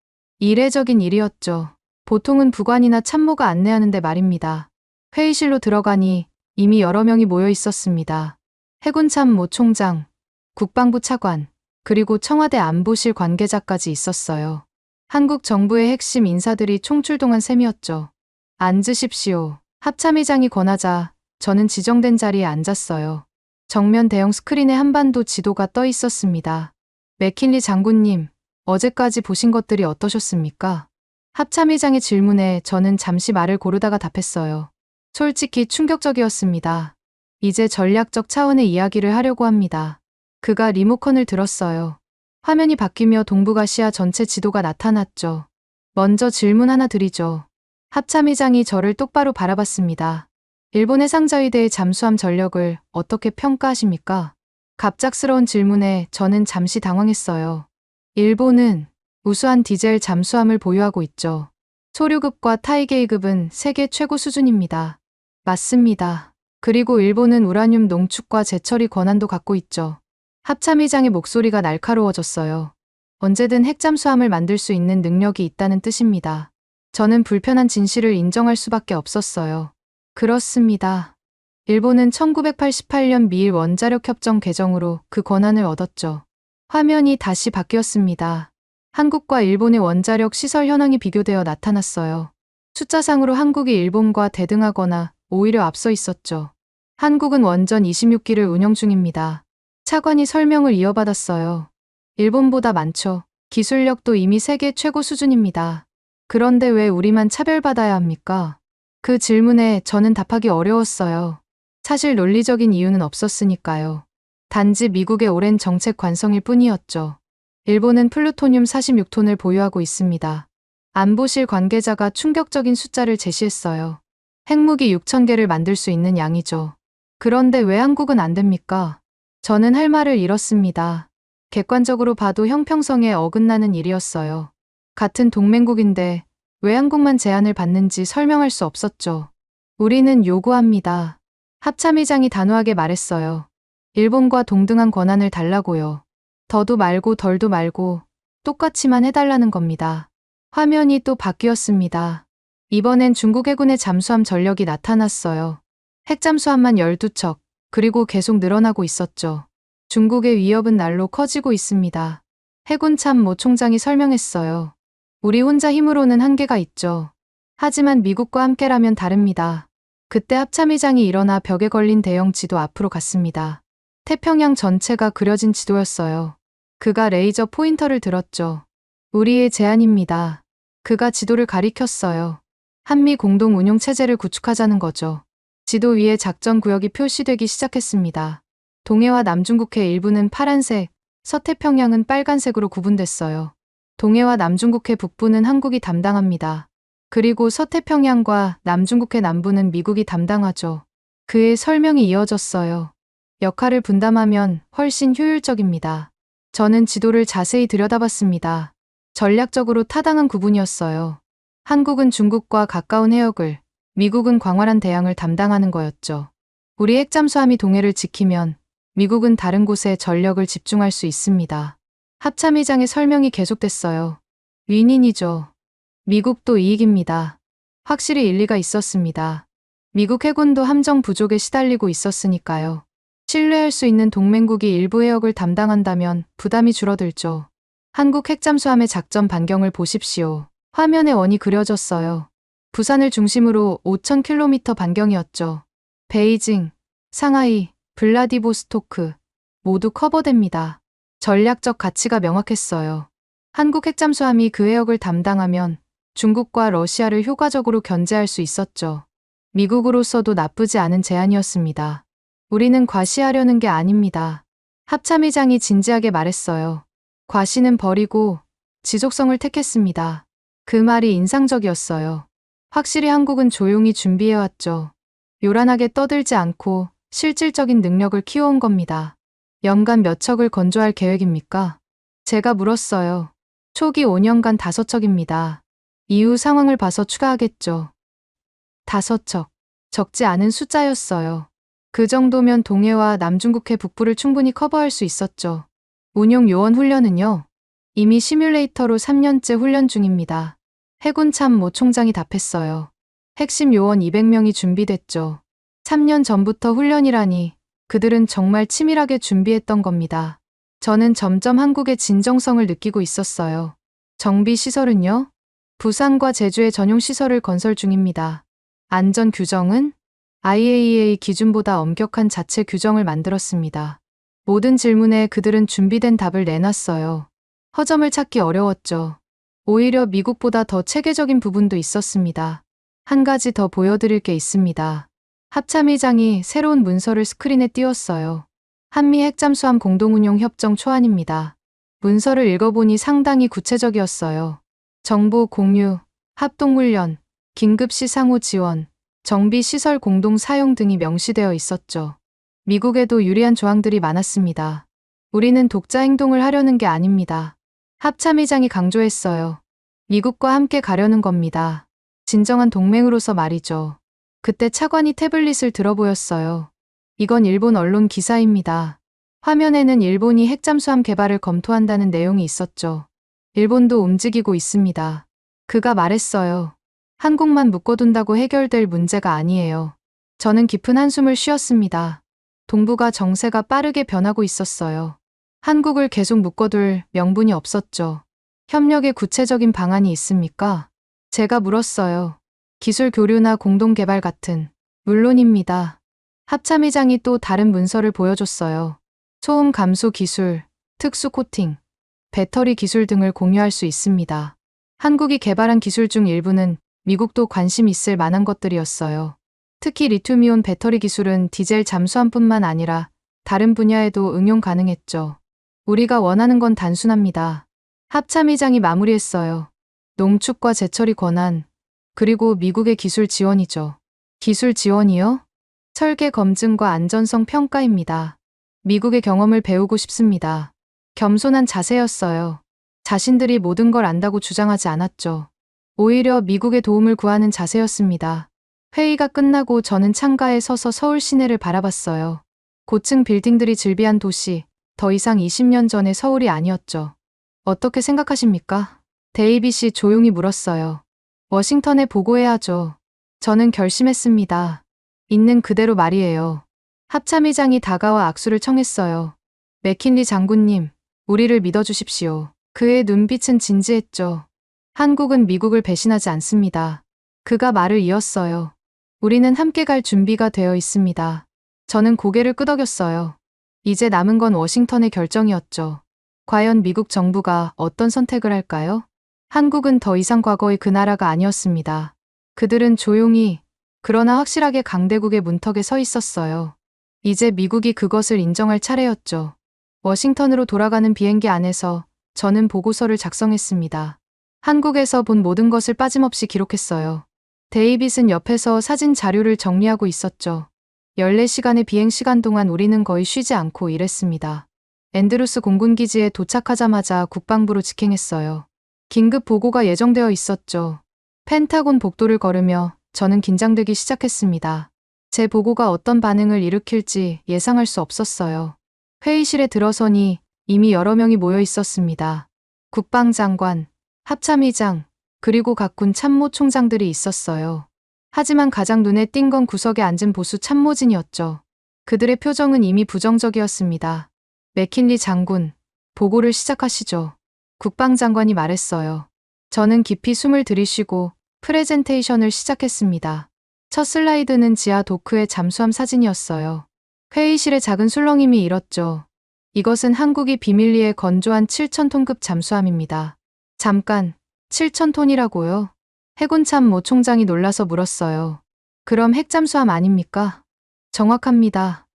이례적인 일이었죠. 보통은 부관이나 참모가 안내하는데 말입니다. 회의실로 들어가니 이미 여러 명이 모여 있었습니다. 해군 참모 총장, 국방부 차관, 그리고 청와대 안보실 관계자까지 있었어요. 한국 정부의 핵심 인사들이 총출동한 셈이었죠. 앉으십시오. 합참의장이 권하자 저는 지정된 자리에 앉았어요. 정면 대형 스크린에 한반도 지도가 떠 있었습니다. 맥킨리 장군님, 어제까지 보신 것들이 어떠셨습니까? 합참의장의 질문에 저는 잠시 말을 고르다가 답했어요. 솔직히 충격적이었습니다. 이제 전략적 차원의 이야기를 하려고 합니다. 그가 리모컨을 들었어요. 화면이 바뀌며 동북아시아 전체 지도가 나타났죠. 먼저 질문 하나 드리죠. 합참의장이 저를 똑바로 바라봤습니다. 일본의 상자위대의 잠수함 전력을 어떻게 평가하십니까? 갑작스러운 질문에 저는 잠시 당황했어요. 일본은 우수한 디젤 잠수함을 보유하고 있죠. 소류급과 타이게이급은 세계 최고 수준입니다. 맞습니다. 그리고 일본은 우라늄 농축과 재처리 권한도 갖고 있죠. 합참의장의 목소리가 날카로워졌어요. 언제든 핵잠수함을 만들 수 있는 능력이 있다는 뜻입니다. 저는 불편한 진실을 인정할 수밖에 없었어요. 그렇습니다. 일본은 1988년 미일 원자력 협정 개정으로 그 권한을 얻었죠. 화면이 다시 바뀌었습니다. 한국과 일본의 원자력 시설 현황이 비교되어 나타났어요. 숫자상으로 한국이 일본과 대등하거나 오히려 앞서 있었죠. 한국은 원전 26기를 운영 중입니다. 차관이 설명을 이어받았어요. 일본보다 많죠. 기술력도 이미 세계 최고 수준입니다. 그런데 왜 우리만 차별받아야 합니까? 그 질문에 저는 답하기 어려웠어요. 사실 논리적인 이유는 없었으니까요. 단지 미국의 오랜 정책 관성일 뿐이었죠. 일본은 플루토늄 46톤을 보유하고 있습니다. 안보실 관계자가 충격적인 숫자를 제시했어요. 핵무기 6,000개를 만들 수 있는 양이죠. 그런데 왜 한국은 안 됩니까? 저는 할 말을 잃었습니다. 객관적으로 봐도 형평성에 어긋나는 일이었어요. 같은 동맹국인데 왜 한국만 제한을 받는지 설명할 수 없었죠. 우리는 요구합니다. 합참의장이 단호하게 말했어요. 일본과 동등한 권한을 달라고요. 더도 말고 덜도 말고 똑같이만 해달라는 겁니다. 화면이 또 바뀌었습니다. 이번엔 중국 해군의 잠수함 전력이 나타났어요. 핵잠수함만 12척, 그리고 계속 늘어나고 있었죠. 중국의 위협은 날로 커지고 있습니다. 해군 참모 총장이 설명했어요. 우리 혼자 힘으로는 한계가 있죠. 하지만 미국과 함께라면 다릅니다. 그때 합참의장이 일어나 벽에 걸린 대형 지도 앞으로 갔습니다. 태평양 전체가 그려진 지도였어요. 그가 레이저 포인터를 들었죠. 우리의 제안입니다. 그가 지도를 가리켰어요. 한미 공동 운용 체제를 구축하자는 거죠. 지도 위에 작전 구역이 표시되기 시작했습니다. 동해와 남중국해 일부는 파란색, 서태평양은 빨간색으로 구분됐어요. 동해와 남중국해 북부는 한국이 담당합니다. 그리고 서태평양과 남중국해 남부는 미국이 담당하죠. 그의 설명이 이어졌어요. 역할을 분담하면 훨씬 효율적입니다. 저는 지도를 자세히 들여다봤습니다. 전략적으로 타당한 구분이었어요. 한국은 중국과 가까운 해역을, 미국은 광활한 대양을 담당하는 거였죠. 우리 핵잠수함이 동해를 지키면 미국은 다른 곳에 전력을 집중할 수 있습니다. 합참의장의 설명이 계속됐어요. 윈윈이죠. 미국도 이익입니다. 확실히 일리가 있었습니다. 미국 해군도 함정 부족에 시달리고 있었으니까요. 신뢰할 수 있는 동맹국이 일부 해역을 담당한다면 부담이 줄어들죠. 한국 핵잠수함의 작전 반경을 보십시오. 화면에 원이 그려졌어요. 부산을 중심으로 5,000km 반경이었죠. 베이징, 상하이, 블라디보스토크 모두 커버됩니다. 전략적 가치가 명확했어요. 한국 핵잠수함이 그 해역을 담당하면 중국과 러시아를 효과적으로 견제할 수 있었죠. 미국으로서도 나쁘지 않은 제안이었습니다. 우리는 과시하려는 게 아닙니다. 합참의장이 진지하게 말했어요. 과시는 버리고 지속성을 택했습니다. 그 말이 인상적이었어요. 확실히 한국은 조용히 준비해왔죠. 요란하게 떠들지 않고 실질적인 능력을 키워온 겁니다. 연간 몇 척을 건조할 계획입니까? 제가 물었어요. 초기 5년간 5척입니다. 이후 상황을 봐서 추가하겠죠. 5척. 적지 않은 숫자였어요. 그 정도면 동해와 남중국해 북부를 충분히 커버할 수 있었죠. 운용 요원 훈련은요? 이미 시뮬레이터로 3년째 훈련 중입니다. 해군 참모 총장이 답했어요. 핵심 요원 200명이 준비됐죠. 3년 전부터 훈련이라니 그들은 정말 치밀하게 준비했던 겁니다. 저는 점점 한국의 진정성을 느끼고 있었어요. 정비 시설은요? 부산과 제주에 전용 시설을 건설 중입니다. 안전 규정은 IAEA 기준보다 엄격한 자체 규정을 만들었습니다. 모든 질문에 그들은 준비된 답을 내놨어요. 허점을 찾기 어려웠죠. 오히려 미국보다 더 체계적인 부분도 있었습니다. 한 가지 더 보여드릴 게 있습니다. 합참의장이 새로운 문서를 스크린에 띄웠어요. 한미 핵잠수함 공동운용 협정 초안입니다. 문서를 읽어보니 상당히 구체적이었어요. 정보 공유, 합동훈련, 긴급시 상호 지원, 정비시설 공동 사용 등이 명시되어 있었죠. 미국에도 유리한 조항들이 많았습니다. 우리는 독자 행동을 하려는 게 아닙니다. 합참의장이 강조했어요. 미국과 함께 가려는 겁니다. 진정한 동맹으로서 말이죠. 그때 차관이 태블릿을 들어 보였어요. 이건 일본 언론 기사입니다. 화면에는 일본이 핵잠수함 개발을 검토한다는 내용이 있었죠. 일본도 움직이고 있습니다. 그가 말했어요. 한국만 묶어둔다고 해결될 문제가 아니에요. 저는 깊은 한숨을 쉬었습니다. 동북아 정세가 빠르게 변하고 있었어요. 한국을 계속 묶어둘 명분이 없었죠. 협력의 구체적인 방안이 있습니까? 제가 물었어요. 기술 교류나 공동 개발 같은. 물론입니다. 합참의장이 또 다른 문서를 보여줬어요. 소음 감소 기술, 특수 코팅, 배터리 기술 등을 공유할 수 있습니다. 한국이 개발한 기술 중 일부는 미국도 관심 있을 만한 것들이었어요. 특히 리튬이온 배터리 기술은 디젤 잠수함뿐만 아니라 다른 분야에도 응용 가능했죠. 우리가 원하는 건 단순합니다. 합참의장이 마무리했어요. 농축과 재처리 권한, 그리고 미국의 기술 지원이죠. 기술 지원이요? 설계 검증과 안전성 평가입니다. 미국의 경험을 배우고 싶습니다. 겸손한 자세였어요. 자신들이 모든 걸 안다고 주장하지 않았죠. 오히려 미국의 도움을 구하는 자세였습니다. 회의가 끝나고 저는 창가에 서서 서울 시내를 바라봤어요. 고층 빌딩들이 즐비한 도시, 더 이상 20년 전의 서울이 아니었죠. 어떻게 생각하십니까? 데이빗이 조용히 물었어요. 워싱턴에 보고해야죠. 저는 결심했습니다. 있는 그대로 말이에요. 합참의장이 다가와 악수를 청했어요. 맥킨리 장군님, 우리를 믿어주십시오. 그의 눈빛은 진지했죠. 한국은 미국을 배신하지 않습니다. 그가 말을 이었어요. 우리는 함께 갈 준비가 되어 있습니다. 저는 고개를 끄덕였어요. 이제 남은 건 워싱턴의 결정이었죠. 과연 미국 정부가 어떤 선택을 할까요? 한국은 더 이상 과거의 그 나라가 아니었습니다. 그들은 조용히, 그러나 확실하게 강대국의 문턱에 서 있었어요. 이제 미국이 그것을 인정할 차례였죠. 워싱턴으로 돌아가는 비행기 안에서 저는 보고서를 작성했습니다. 한국에서 본 모든 것을 빠짐없이 기록했어요. 데이빗은 옆에서 사진 자료를 정리하고 있었죠. 14시간의 비행 시간 동안 우리는 거의 쉬지 않고 일했습니다. 앤드루스 공군기지에 도착하자마자 국방부로 직행했어요. 긴급 보고가 예정되어 있었죠. 펜타곤 복도를 걸으며 저는 긴장되기 시작했습니다. 제 보고가 어떤 반응을 일으킬지 예상할 수 없었어요. 회의실에 들어서니 이미 여러 명이 모여 있었습니다. 국방장관, 합참의장, 그리고 각군 참모총장들이 있었어요. 하지만 가장 눈에 띈 건 구석에 앉은 보수 참모진이었죠. 그들의 표정은 이미 부정적이었습니다. 맥킨리 장군, 보고를 시작하시죠. 국방장관이 말했어요. 저는 깊이 숨을 들이쉬고 프레젠테이션을 시작했습니다. 첫 슬라이드는 지하 도크의 잠수함 사진이었어요. 회의실의 작은 술렁임이 일었죠. 이것은 한국이 비밀리에 건조한 7,000톤급 잠수함입니다. 잠깐, 7,000톤이라고요? 해군 참모 총장이 놀라서 물었어요. 그럼 핵잠수함 아닙니까? 정확합니다.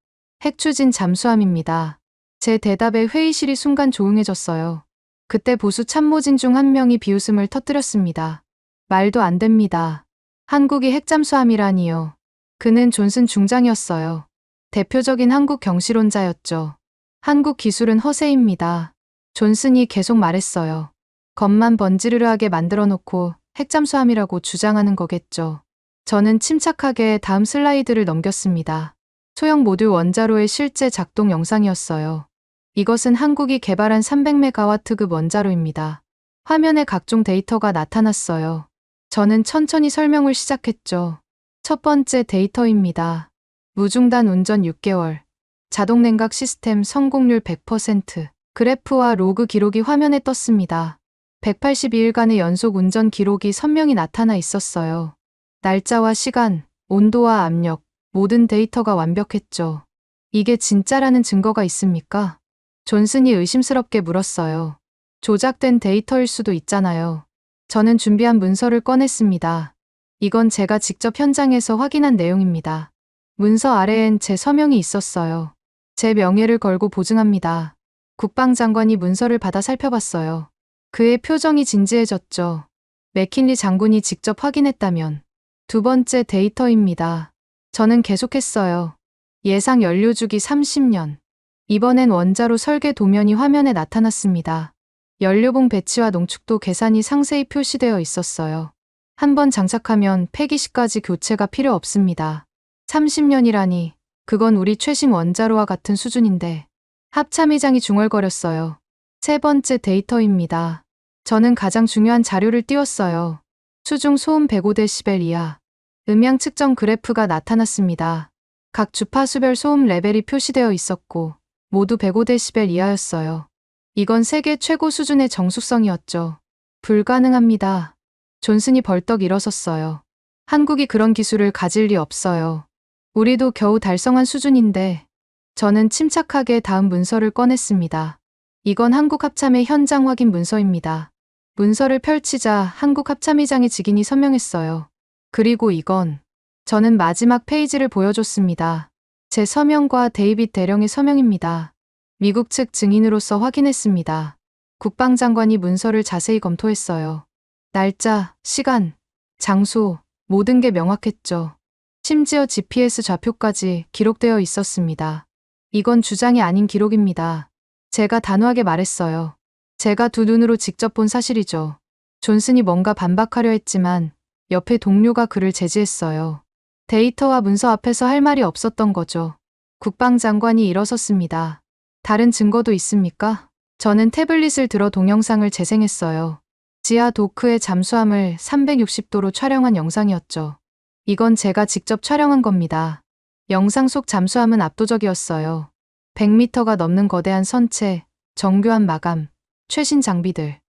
핵추진 잠수함입니다. 제 대답에 회의실이 순간 조용해졌어요. 그때 보수 참모진 중 한 명이 비웃음을 터뜨렸습니다. 말도 안 됩니다. 한국이 핵잠수함이라니요. 그는 존슨 중장이었어요. 대표적인 한국 경실론자였죠. 한국 기술은 허세입니다. 존슨이 계속 말했어요. 겉만 번지르르하게 만들어 놓고 핵잠수함이라고 주장하는 거겠죠. 저는 침착하게 다음 슬라이드를 넘겼습니다. 소형 모듈 원자로의 실제 작동 영상이었어요. 이것은 한국이 개발한 300메가와트급 원자로입니다. 화면에 각종 데이터가 나타났어요. 저는 천천히 설명을 시작했죠. 첫 번째 데이터입니다. 무중단 운전 6개월. 자동 냉각 시스템 성공률 100%. 그래프와 로그 기록이 화면에 떴습니다. 182일간의 연속 운전 기록이 선명히 나타나 있었어요. 날짜와 시간, 온도와 압력, 모든 데이터가 완벽했죠. 이게 진짜라는 증거가 있습니까? 존슨이 의심스럽게 물었어요. 조작된 데이터일 수도 있잖아요. 저는 준비한 문서를 꺼냈습니다. 이건 제가 직접 현장에서 확인한 내용입니다. 문서 아래엔 제 서명이 있었어요. 제 명예를 걸고 보증합니다. 국방장관이 문서를 받아 살펴봤어요. 그의 표정이 진지해졌죠. 맥킨리 장군이 직접 확인했다면. 두 번째 데이터입니다. 저는 계속했어요. 예상 연료주기 30년. 이번엔 원자로 설계 도면이 화면에 나타났습니다. 연료봉 배치와 농축도 계산이 상세히 표시되어 있었어요. 한 번 장착하면 폐기 시까지 교체가 필요 없습니다. 30년이라니, 그건 우리 최신 원자로와 같은 수준인데. 합참의장이 중얼거렸어요. 세 번째 데이터입니다. 저는 가장 중요한 자료를 띄웠어요. 수중 소음 105dB 이하. 음향 측정 그래프가 나타났습니다. 각 주파수별 소음 레벨이 표시되어 있었고, 모두 105dB 이하였어요. 이건 세계 최고 수준의 정숙성이었죠. 불가능합니다. 존슨이 벌떡 일어섰어요. 한국이 그런 기술을 가질 리 없어요. 우리도 겨우 달성한 수준인데. 저는 침착하게 다음 문서를 꺼냈습니다. 이건 한국 합참의 현장 확인 문서입니다. 문서를 펼치자 한국 합참의장의 직인이 서명했어요. 그리고 이건, 저는 마지막 페이지를 보여줬습니다. 제 서명과 데이빗 대령의 서명입니다. 미국 측 증인으로서 확인했습니다. 국방장관이 문서를 자세히 검토했어요. 날짜, 시간, 장소, 모든 게 명확했죠. 심지어 GPS 좌표까지 기록되어 있었습니다. 이건 주장이 아닌 기록입니다. 제가 단호하게 말했어요. 제가 두 눈으로 직접 본 사실이죠. 존슨이 뭔가 반박하려 했지만 옆에 동료가 그를 제지했어요. 데이터와 문서 앞에서 할 말이 없었던 거죠. 국방장관이 일어섰습니다. 다른 증거도 있습니까? 저는 태블릿을 들어 동영상을 재생했어요. 지하 도크의 잠수함을 360도로 촬영한 영상이었죠. 이건 제가 직접 촬영한 겁니다. 영상 속 잠수함은 압도적이었어요. 100m가 넘는 거대한 선체, 정교한 마감, 최신 장비들.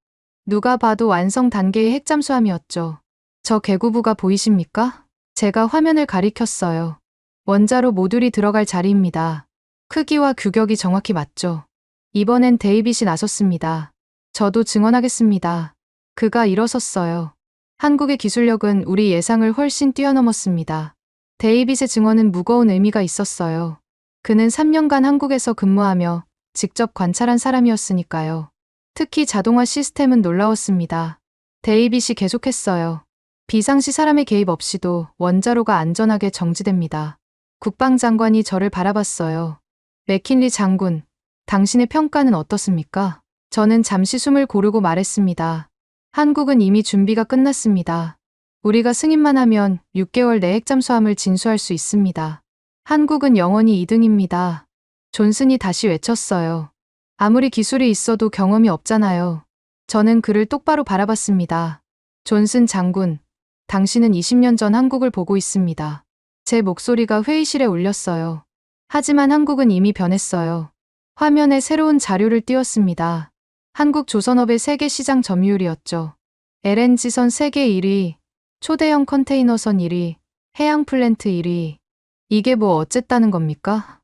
누가 봐도 완성 단계의 핵잠수함이었죠. 저 개구부가 보이십니까? 제가 화면을 가리켰어요. 원자로 모듈이 들어갈 자리입니다. 크기와 규격이 정확히 맞죠. 이번엔 데이빗이 나섰습니다. 저도 증언하겠습니다. 그가 일어섰어요. 한국의 기술력은 우리 예상을 훨씬 뛰어넘었습니다. 데이빗의 증언은 무거운 의미가 있었어요. 그는 3년간 한국에서 근무하며 직접 관찰한 사람이었으니까요. 특히 자동화 시스템은 놀라웠습니다. 데이빗이 계속했어요. 비상시 사람의 개입 없이도 원자로가 안전하게 정지됩니다. 국방장관이 저를 바라봤어요. 맥킨리 장군, 당신의 평가는 어떻습니까? 저는 잠시 숨을 고르고 말했습니다. 한국은 이미 준비가 끝났습니다. 우리가 승인만 하면 6개월 내 핵잠수함을 진수할 수 있습니다. 한국은 영원히 2등입니다. 존슨이 다시 외쳤어요. 아무리 기술이 있어도 경험이 없잖아요. 저는 그를 똑바로 바라봤습니다. 존슨 장군, 당신은 20년 전 한국을 보고 있습니다. 제 목소리가 회의실에 울렸어요. 하지만 한국은 이미 변했어요. 화면에 새로운 자료를 띄웠습니다. 한국 조선업의 세계 시장 점유율이었죠. LNG선 세계 1위, 초대형 컨테이너선 1위, 해양 플랜트 1위. 이게 뭐 어쨌다는 겁니까?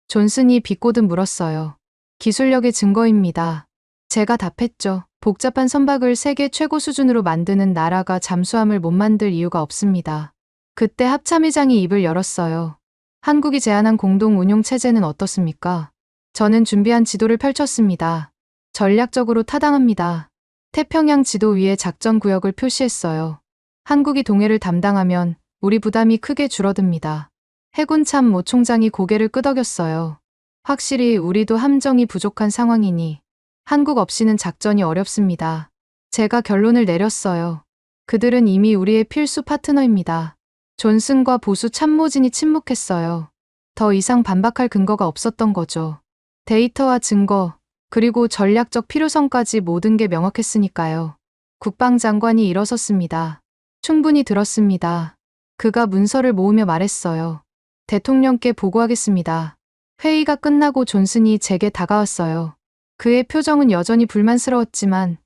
존슨이 비꼬듯 물었어요. 기술력의 증거입니다. 제가 답했죠. 복잡한 선박을 세계 최고 수준으로 만드는 나라가 잠수함을 못 만들 이유가 없습니다. 그때 합참의장이 입을 열었어요. 한국이 제안한 공동 운용 체제는 어떻습니까? 저는 준비한 지도를 펼쳤습니다. 전략적으로 타당합니다. 태평양 지도 위에 작전 구역을 표시했어요. 한국이 동해를 담당하면 우리 부담이 크게 줄어듭니다. 해군 참모 총장이 고개를 끄덕였어요. 확실히 우리도 함정이 부족한 상황이니 한국 없이는 작전이 어렵습니다. 제가 결론을 내렸어요. 그들은 이미 우리의 필수 파트너입니다. 존슨과 보수 참모진이 침묵했어요. 더 이상 반박할 근거가 없었던 거죠. 데이터와 증거, 그리고 전략적 필요성까지 모든 게 명확했으니까요. 국방장관이 일어섰습니다. 충분히 들었습니다. 그가 문서를 모으며 말했어요. 대통령께 보고하겠습니다. 회의가 끝나고 존슨이 제게 다가왔어요. 그의 표정은 여전히 불만스러웠지만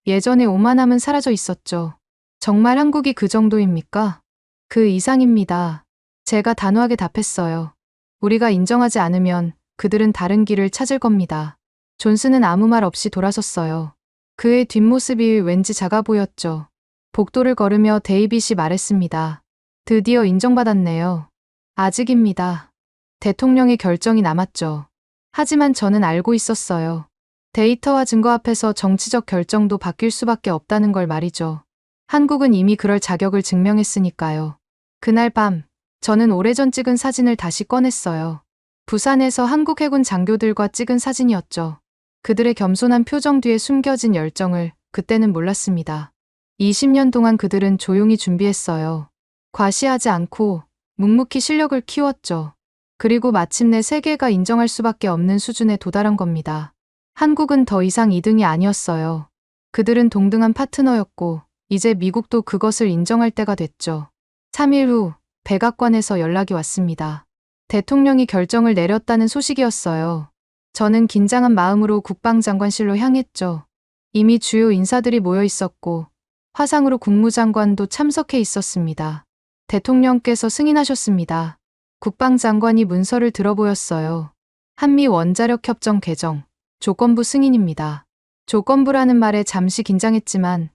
예전의 오만함은 사라져 있었죠. 정말 한국이 그 정도입니까? 그 이상입니다. 제가 단호하게 답했어요. 우리가 인정하지 않으면 그들은 다른 길을 찾을 겁니다. 존슨은 아무 말 없이 돌아섰어요. 그의 뒷모습이 왠지 작아 보였죠. 복도를 걸으며 데이빗이 말했습니다. 드디어 인정받았네요. 아직입니다. 대통령의 결정이 남았죠. 하지만 저는 알고 있었어요. 데이터와 증거 앞에서 정치적 결정도 바뀔 수밖에 없다는 걸 말이죠. 한국은 이미 그럴 자격을 증명했으니까요. 그날 밤, 저는 오래전 찍은 사진을 다시 꺼냈어요. 부산에서 한국 해군 장교들과 찍은 사진이었죠. 그들의 겸손한 표정 뒤에 숨겨진 열정을 그때는 몰랐습니다. 20년 동안 그들은 조용히 준비했어요. 과시하지 않고 묵묵히 실력을 키웠죠. 그리고 마침내 세계가 인정할 수밖에 없는 수준에 도달한 겁니다. 한국은 더 이상 2등이 아니었어요. 그들은 동등한 파트너였고 이제 미국도 그것을 인정할 때가 됐죠. 3일 후 백악관에서 연락이 왔습니다. 대통령이 결정을 내렸다는 소식이었어요. 저는 긴장한 마음으로 국방장관실로 향했죠. 이미 주요 인사들이 모여 있었고 화상으로 국무장관도 참석해 있었습니다. 대통령께서 승인하셨습니다. 국방장관이 문서를 들어보였어요. 한미 원자력 협정 개정, 조건부 승인입니다. 조건부라는 말에 잠시 긴장했지만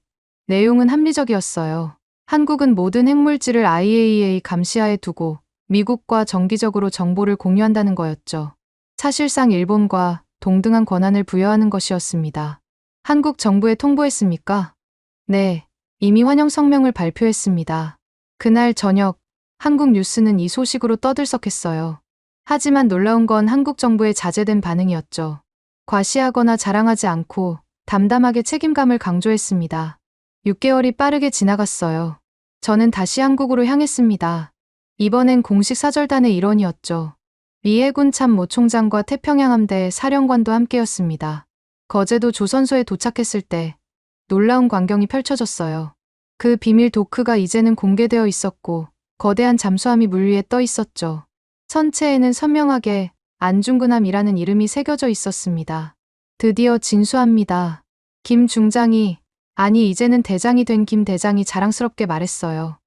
내용은 합리적이었어요. 한국은 모든 핵물질을 IAEA 감시하에 두고 미국과 정기적으로 정보를 공유한다는 거였죠. 사실상 일본과 동등한 권한을 부여하는 것이었습니다. 한국 정부에 통보했습니까? 네, 이미 환영 성명을 발표했습니다. 그날 저녁 한국 뉴스는 이 소식으로 떠들썩했어요. 하지만 놀라운 건 한국 정부의 자제된 반응이었죠. 과시하거나 자랑하지 않고 담담하게 책임감을 강조했습니다. 6개월이 빠르게 지나갔어요. 저는 다시 한국으로 향했습니다. 이번엔 공식 사절단의 일원이었죠. 미 해군 참모 총장과 태평양 함대 사령관도 함께였습니다. 거제도 조선소에 도착했을 때 놀라운 광경이 펼쳐졌어요. 그 비밀 도크가 이제는 공개되어 있었고 거대한 잠수함이 물 위에 떠 있었죠. 선체에는 선명하게 안중근함이라는 이름이 새겨져 있었습니다. 드디어 진수합니다. 김 중장이, 아니 이제는 대장이 된 김 대장이 자랑스럽게 말했어요.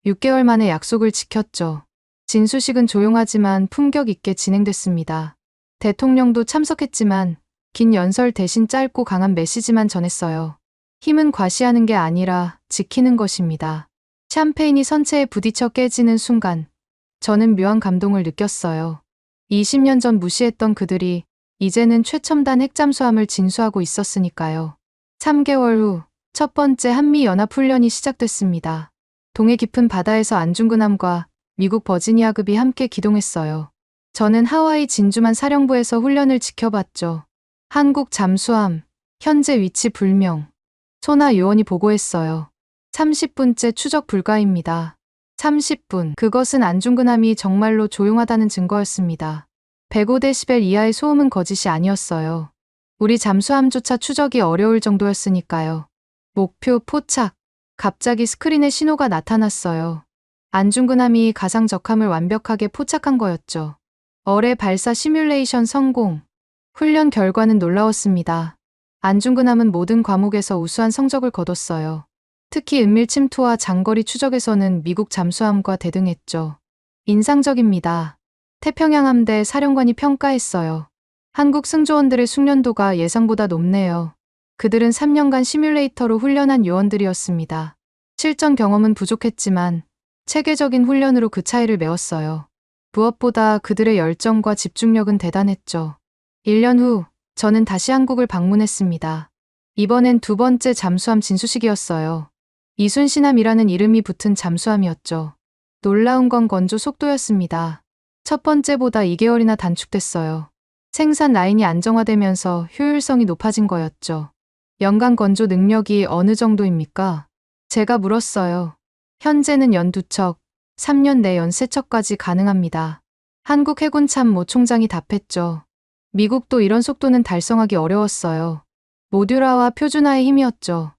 6개월 만에 약속을 지켰죠. 진수식은 조용하지만 품격 있게 진행됐습니다. 대통령도 참석했지만 긴 연설 대신 짧고 강한 메시지만 전했어요. 힘은 과시하는 게 아니라 지키는 것입니다. 샴페인이 선체에 부딪혀 깨지는 순간 저는 묘한 감동을 느꼈어요. 20년 전 무시했던 그들이 이제는 최첨단 핵잠수함을 진수하고 있었으니까요. 3개월 후 첫 번째 한미연합훈련이 시작됐습니다. 동해 깊은 바다에서 안중근함과 미국 버지니아급이 함께 기동했어요. 저는 하와이 진주만 사령부에서 훈련을 지켜봤죠. 한국 잠수함, 현재 위치 불명. 소나 요원이 보고했어요. 30분째 추적 불가입니다. 30분. 그것은 안중근함이 정말로 조용하다는 증거였습니다. 105데시벨 이하의 소음은 거짓이 아니었어요. 우리 잠수함조차 추적이 어려울 정도였으니까요. 목표 포착. 갑자기 스크린에 신호가 나타났어요. 안중근함이 가상 적함을 완벽하게 포착한 거였죠. 어뢰 발사 시뮬레이션 성공. 훈련 결과는 놀라웠습니다. 안중근함은 모든 과목에서 우수한 성적을 거뒀어요. 특히 은밀 침투와 장거리 추적에서는 미국 잠수함과 대등했죠. 인상적입니다. 태평양 함대 사령관이 평가했어요. 한국 승조원들의 숙련도가 예상보다 높네요. 그들은 3년간 시뮬레이터로 훈련한 요원들이었습니다. 실전 경험은 부족했지만 체계적인 훈련으로 그 차이를 메웠어요. 무엇보다 그들의 열정과 집중력은 대단했죠. 1년 후 저는 다시 한국을 방문했습니다. 이번엔 두 번째 잠수함 진수식이었어요. 이순신함이라는 이름이 붙은 잠수함이었죠. 놀라운 건 건조 속도였습니다. 첫 번째보다 2개월이나 단축됐어요. 생산 라인이 안정화되면서 효율성이 높아진 거였죠. 연간 건조 능력이 어느 정도입니까? 제가 물었어요. 현재는 연 2척, 3년 내 연 3척까지 가능합니다. 한국 해군 참모 총장이 답했죠. 미국도 이런 속도는 달성하기 어려웠어요. 모듈화와 표준화의 힘이었죠.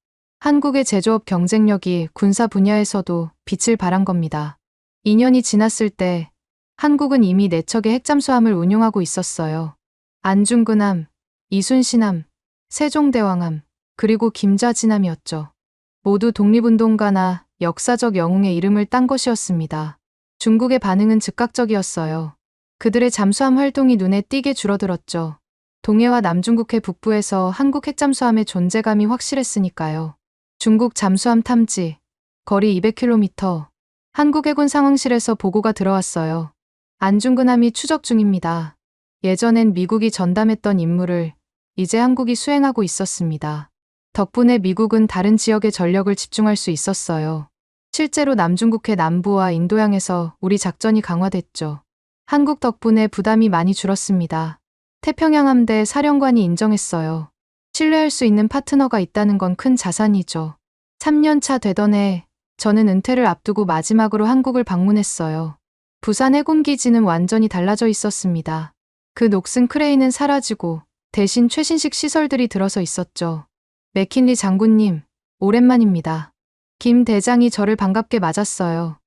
한국의 제조업 경쟁력이 군사 분야에서도 빛을 발한 겁니다. 2년이 지났을 때 한국은 이미 4척의 핵잠수함을 운용하고 있었어요. 안중근함, 이순신함, 세종대왕함, 그리고 김좌진함이었죠. 모두 독립운동가나 역사적 영웅의 이름을 딴 것이었습니다. 중국의 반응은 즉각적이었어요. 그들의 잠수함 활동이 눈에 띄게 줄어들었죠. 동해와 남중국해 북부에서 한국 핵잠수함의 존재감이 확실했으니까요. 중국 잠수함 탐지, 거리 200km, 한국 해군 상황실에서 보고가 들어왔어요. 안중근함이 추적 중입니다. 예전엔 미국이 전담했던 임무를 이제 한국이 수행하고 있었습니다. 덕분에 미국은 다른 지역에 전력을 집중할 수 있었어요. 실제로 남중국해 남부와 인도양에서 우리 작전이 강화됐죠. 한국 덕분에 부담이 많이 줄었습니다. 태평양 함대 사령관이 인정했어요. 신뢰할 수 있는 파트너가 있다는 건 큰 자산이죠. 3년 차 되던 해, 저는 은퇴를 앞두고 마지막으로 한국을 방문했어요. 부산 해군기지는 완전히 달라져 있었습니다. 그 녹슨 크레인은 사라지고 대신 최신식 시설들이 들어서 있었죠. 맥킨리 장군님, 오랜만입니다. 김 대장이 저를 반갑게 맞았어요.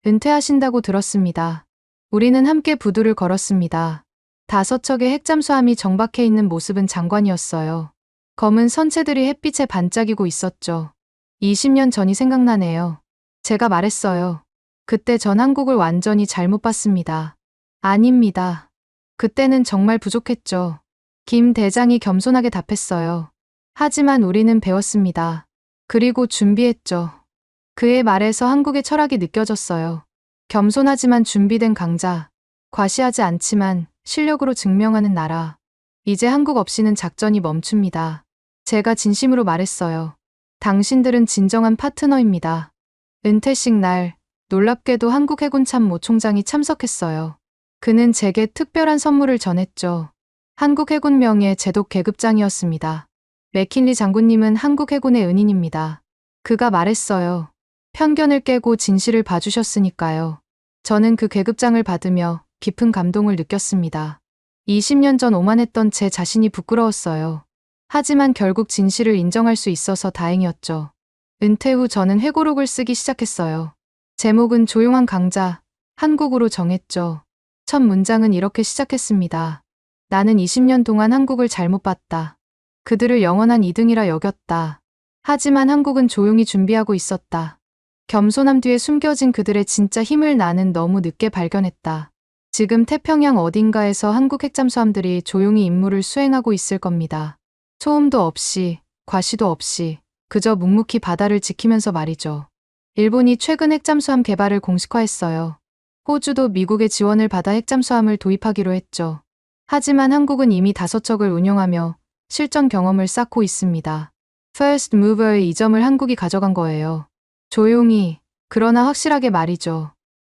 은퇴하신다고 들었습니다. 우리는 함께 부두를 걸었습니다. 5척의 핵잠수함이 정박해 있는 모습은 장관이었어요. 검은 선체들이 햇빛에 반짝이고 있었죠. 20년 전이 생각나네요. 제가 말했어요. 그때 전 한국을 완전히 잘못 봤습니다. 아닙니다. 그때는 정말 부족했죠. 김 대장이 겸손하게 답했어요. 하지만 우리는 배웠습니다. 그리고 준비했죠. 그의 말에서 한국의 철학이 느껴졌어요. 겸손하지만 준비된 강자. 과시하지 않지만 실력으로 증명하는 나라. 이제 한국 없이는 작전이 멈춥니다. 제가 진심으로 말했어요. 당신들은 진정한 파트너입니다. 은퇴식 날, 놀랍게도 한국 해군 참모 총장이 참석했어요. 그는 제게 특별한 선물을 전했죠. 한국 해군명예 제독 계급장이었습니다. 맥킨리 장군님은 한국 해군의 은인입니다. 그가 말했어요. 편견을 깨고 진실을 봐주셨으니까요. 저는 그 계급장을 받으며 깊은 감동을 느꼈습니다. 20년 전 오만했던 제 자신이 부끄러웠어요. 하지만 결국 진실을 인정할 수 있어서 다행이었죠. 은퇴 후 저는 회고록을 쓰기 시작했어요. 제목은 조용한 강자, 한국으로 정했죠. 첫 문장은 이렇게 시작했습니다. 나는 20년 동안 한국을 잘못 봤다. 그들을 영원한 2등이라 여겼다. 하지만 한국은 조용히 준비하고 있었다. 겸손함 뒤에 숨겨진 그들의 진짜 힘을 나는 너무 늦게 발견했다. 지금 태평양 어딘가에서 한국 핵잠수함들이 조용히 임무를 수행하고 있을 겁니다. 소음도 없이, 과시도 없이, 그저 묵묵히 바다를 지키면서 말이죠. 일본이 최근 핵잠수함 개발을 공식화했어요. 호주도 미국의 지원을 받아 핵잠수함을 도입하기로 했죠. 하지만 한국은 이미 5척을 운용하며 실전 경험을 쌓고 있습니다. First Mover의 이 점을 한국이 가져간 거예요. 조용히, 그러나 확실하게 말이죠.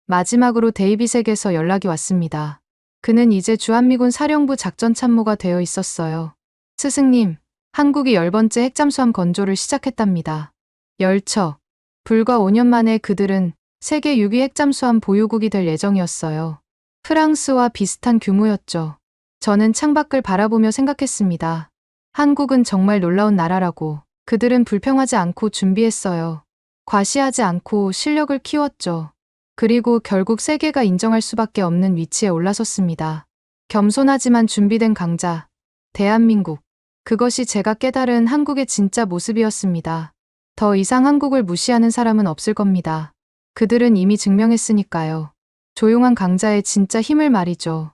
마지막으로 데이빗에게서 연락이 왔습니다. 그는 이제 주한미군 사령부 작전 참모가 되어 있었어요. 스승님, 한국이 10번째 핵잠수함 건조를 시작했답니다. 10척. 불과 5년 만에 그들은 세계 6위 핵잠수함 보유국이 될 예정이었어요. 프랑스와 비슷한 규모였죠. 저는 창밖을 바라보며 생각했습니다. 한국은 정말 놀라운 나라라고. 그들은 불평하지 않고 준비했어요. 과시하지 않고 실력을 키웠죠. 그리고 결국 세계가 인정할 수밖에 없는 위치에 올라섰습니다. 겸손하지만 준비된 강자. 대한민국. 그것이 제가 깨달은 한국의 진짜 모습이었습니다. 더 이상 한국을 무시하는 사람은 없을 겁니다. 그들은 이미 증명했으니까요. 조용한 강자의 진짜 힘을 말이죠.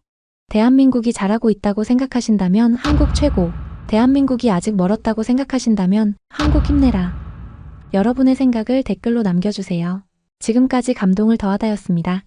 대한민국이 잘하고 있다고 생각하신다면 한국 최고. 대한민국이 아직 멀었다고 생각하신다면 한국 힘내라. 여러분의 생각을 댓글로 남겨주세요. 지금까지 감동을 더하다였습니다.